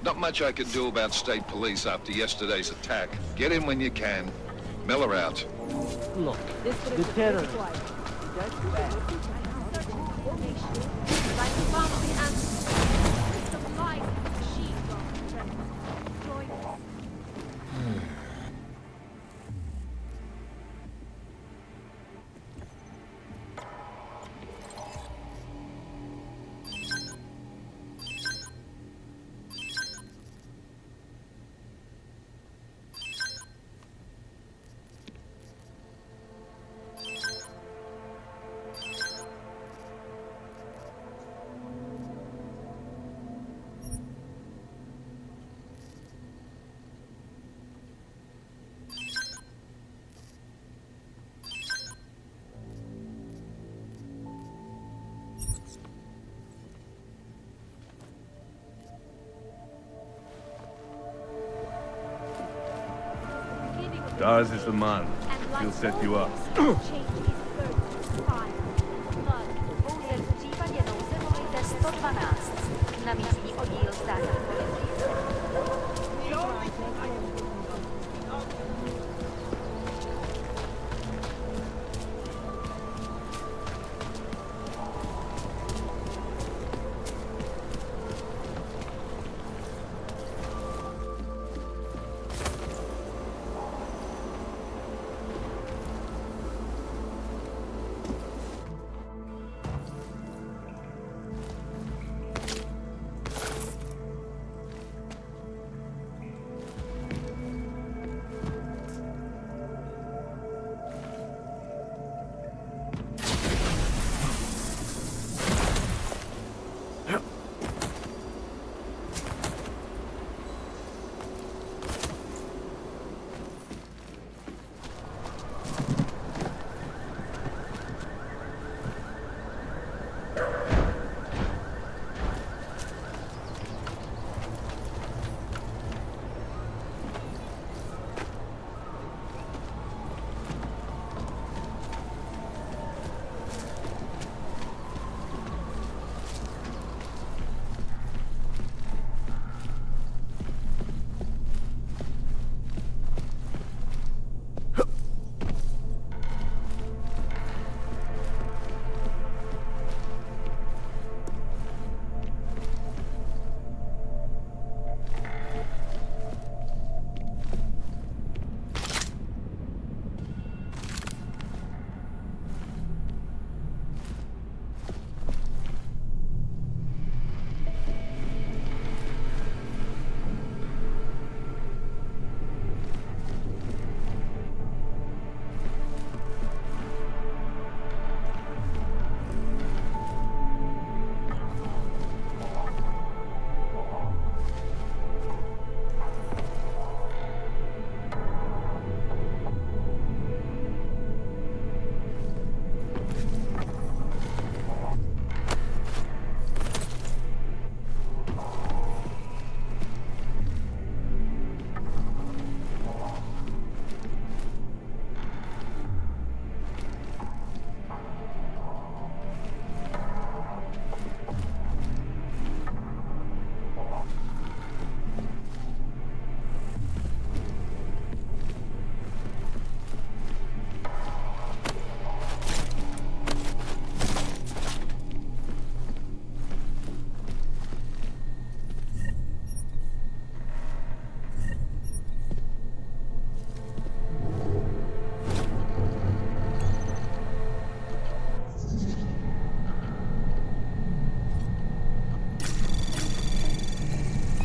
Not much I can do about state police after yesterday's attack. Get in when you can. Miller out. Look, the terror. Dawes is the man. He'll set you up. Pouze v případě nouze volejte 112 na místní oddíl státní policie.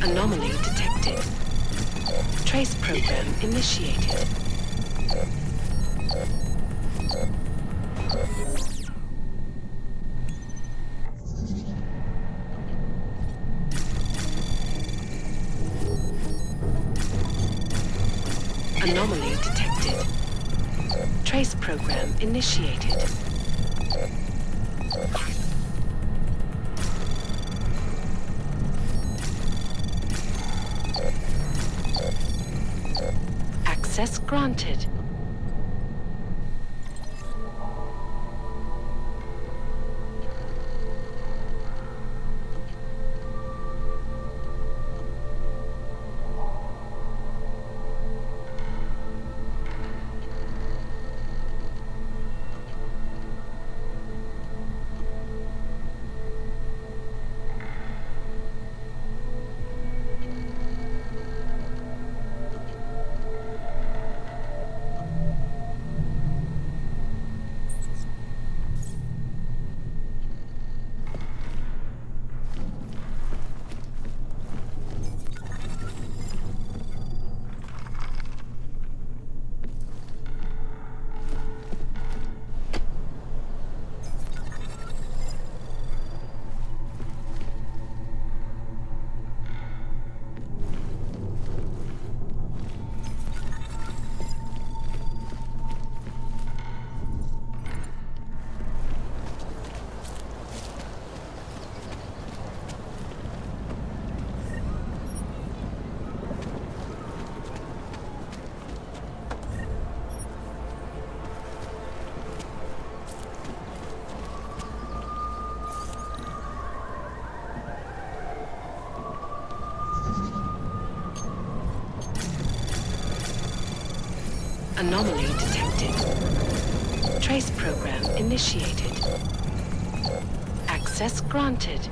Anomaly detected. Trace program initiated. Anomaly detected. Trace program initiated. Access granted. Anomaly detected. Trace program initiated. Access granted.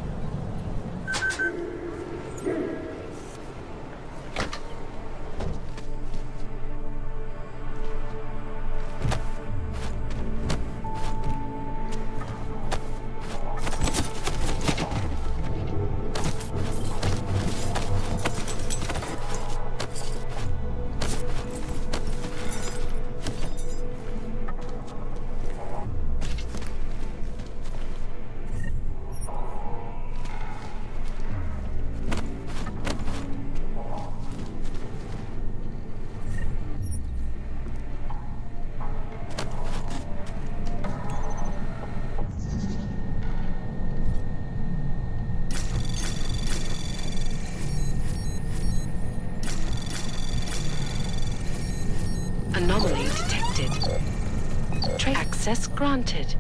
Anomaly detected. Access granted.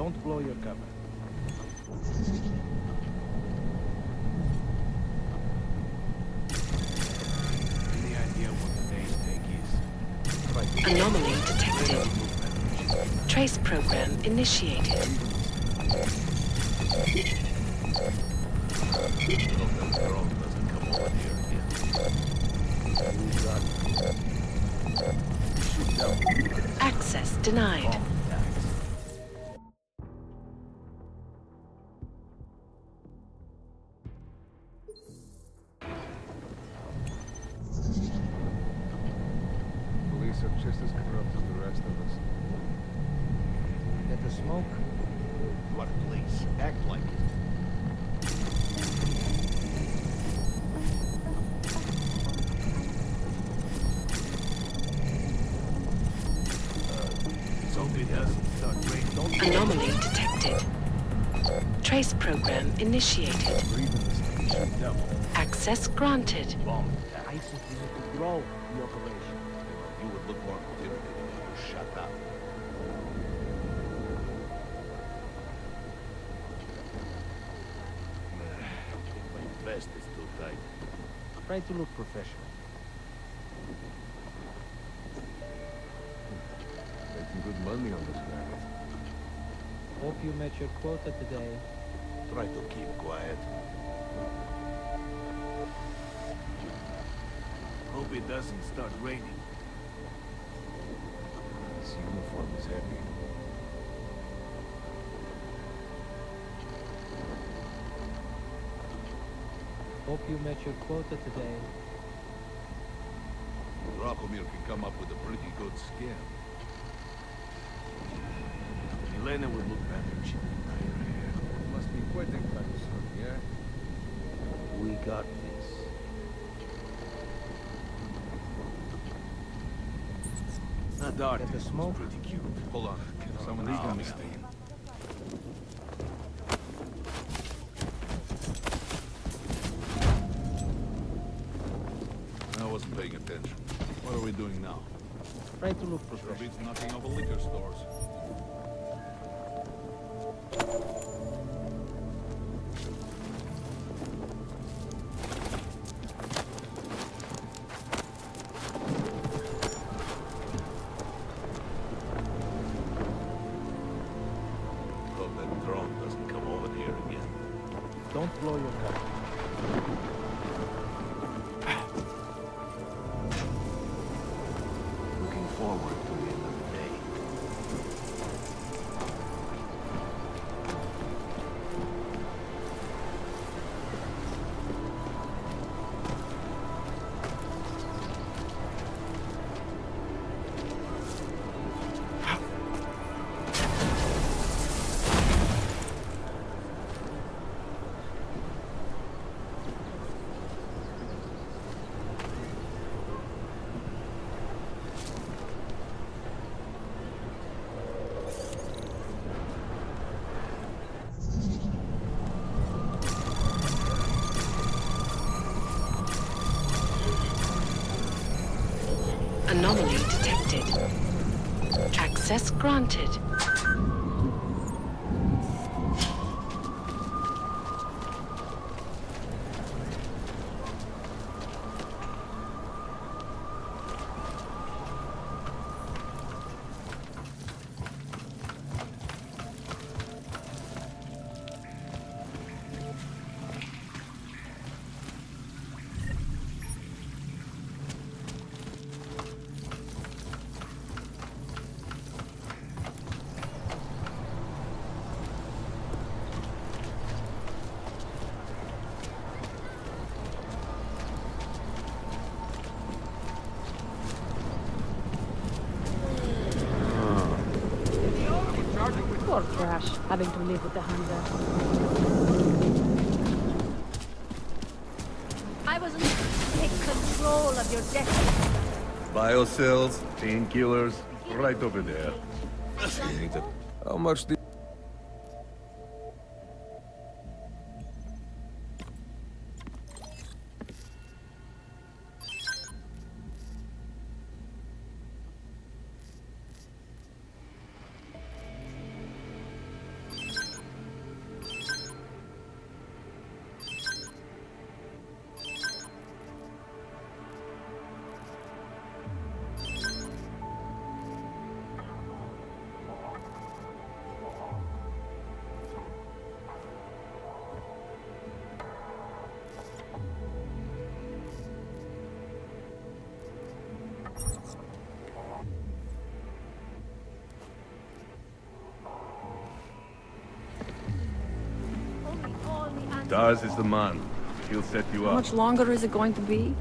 Don't blow your cover. Any idea what the day's take is? Anomaly detected. Trace program initiated. Access denied. Police are just as corrupt as the rest of us. Get the smoke? What police? Act like it. Hope it doesn't start raining. Anomaly detected. Trace program initiated. Access granted. I simply need to grow the operation. You would look more intimidating if you shut up. My vest is too tight. Try to look professional. Making good money on this racket. Hope you met your quota today. Try to keep quiet. Hope it doesn't start raining. This uniform is heavy. Hope you met your quota today. Dracomir can come up with a pretty good scam. Elena would look better if she didn't dye her hair. Must be quitting time soon, yeah? We got this. That dart Get the smoke? pretty cute. Hold on. Someone Come needs stay. I wasn't paying attention. What are we doing now? Try to look Sure professional. beats knocking over liquor stores. Hope that drone doesn't come over here again. Don't blow your cover. Looking forward to the end of the day. Anomaly detected. Access granted. Poor Crash, having to live with the hunger. I wasn't take control of your destiny. Biocells, painkillers, right over there. You need it. How much do Daz is the man. He'll set you How up. much longer is it going to be?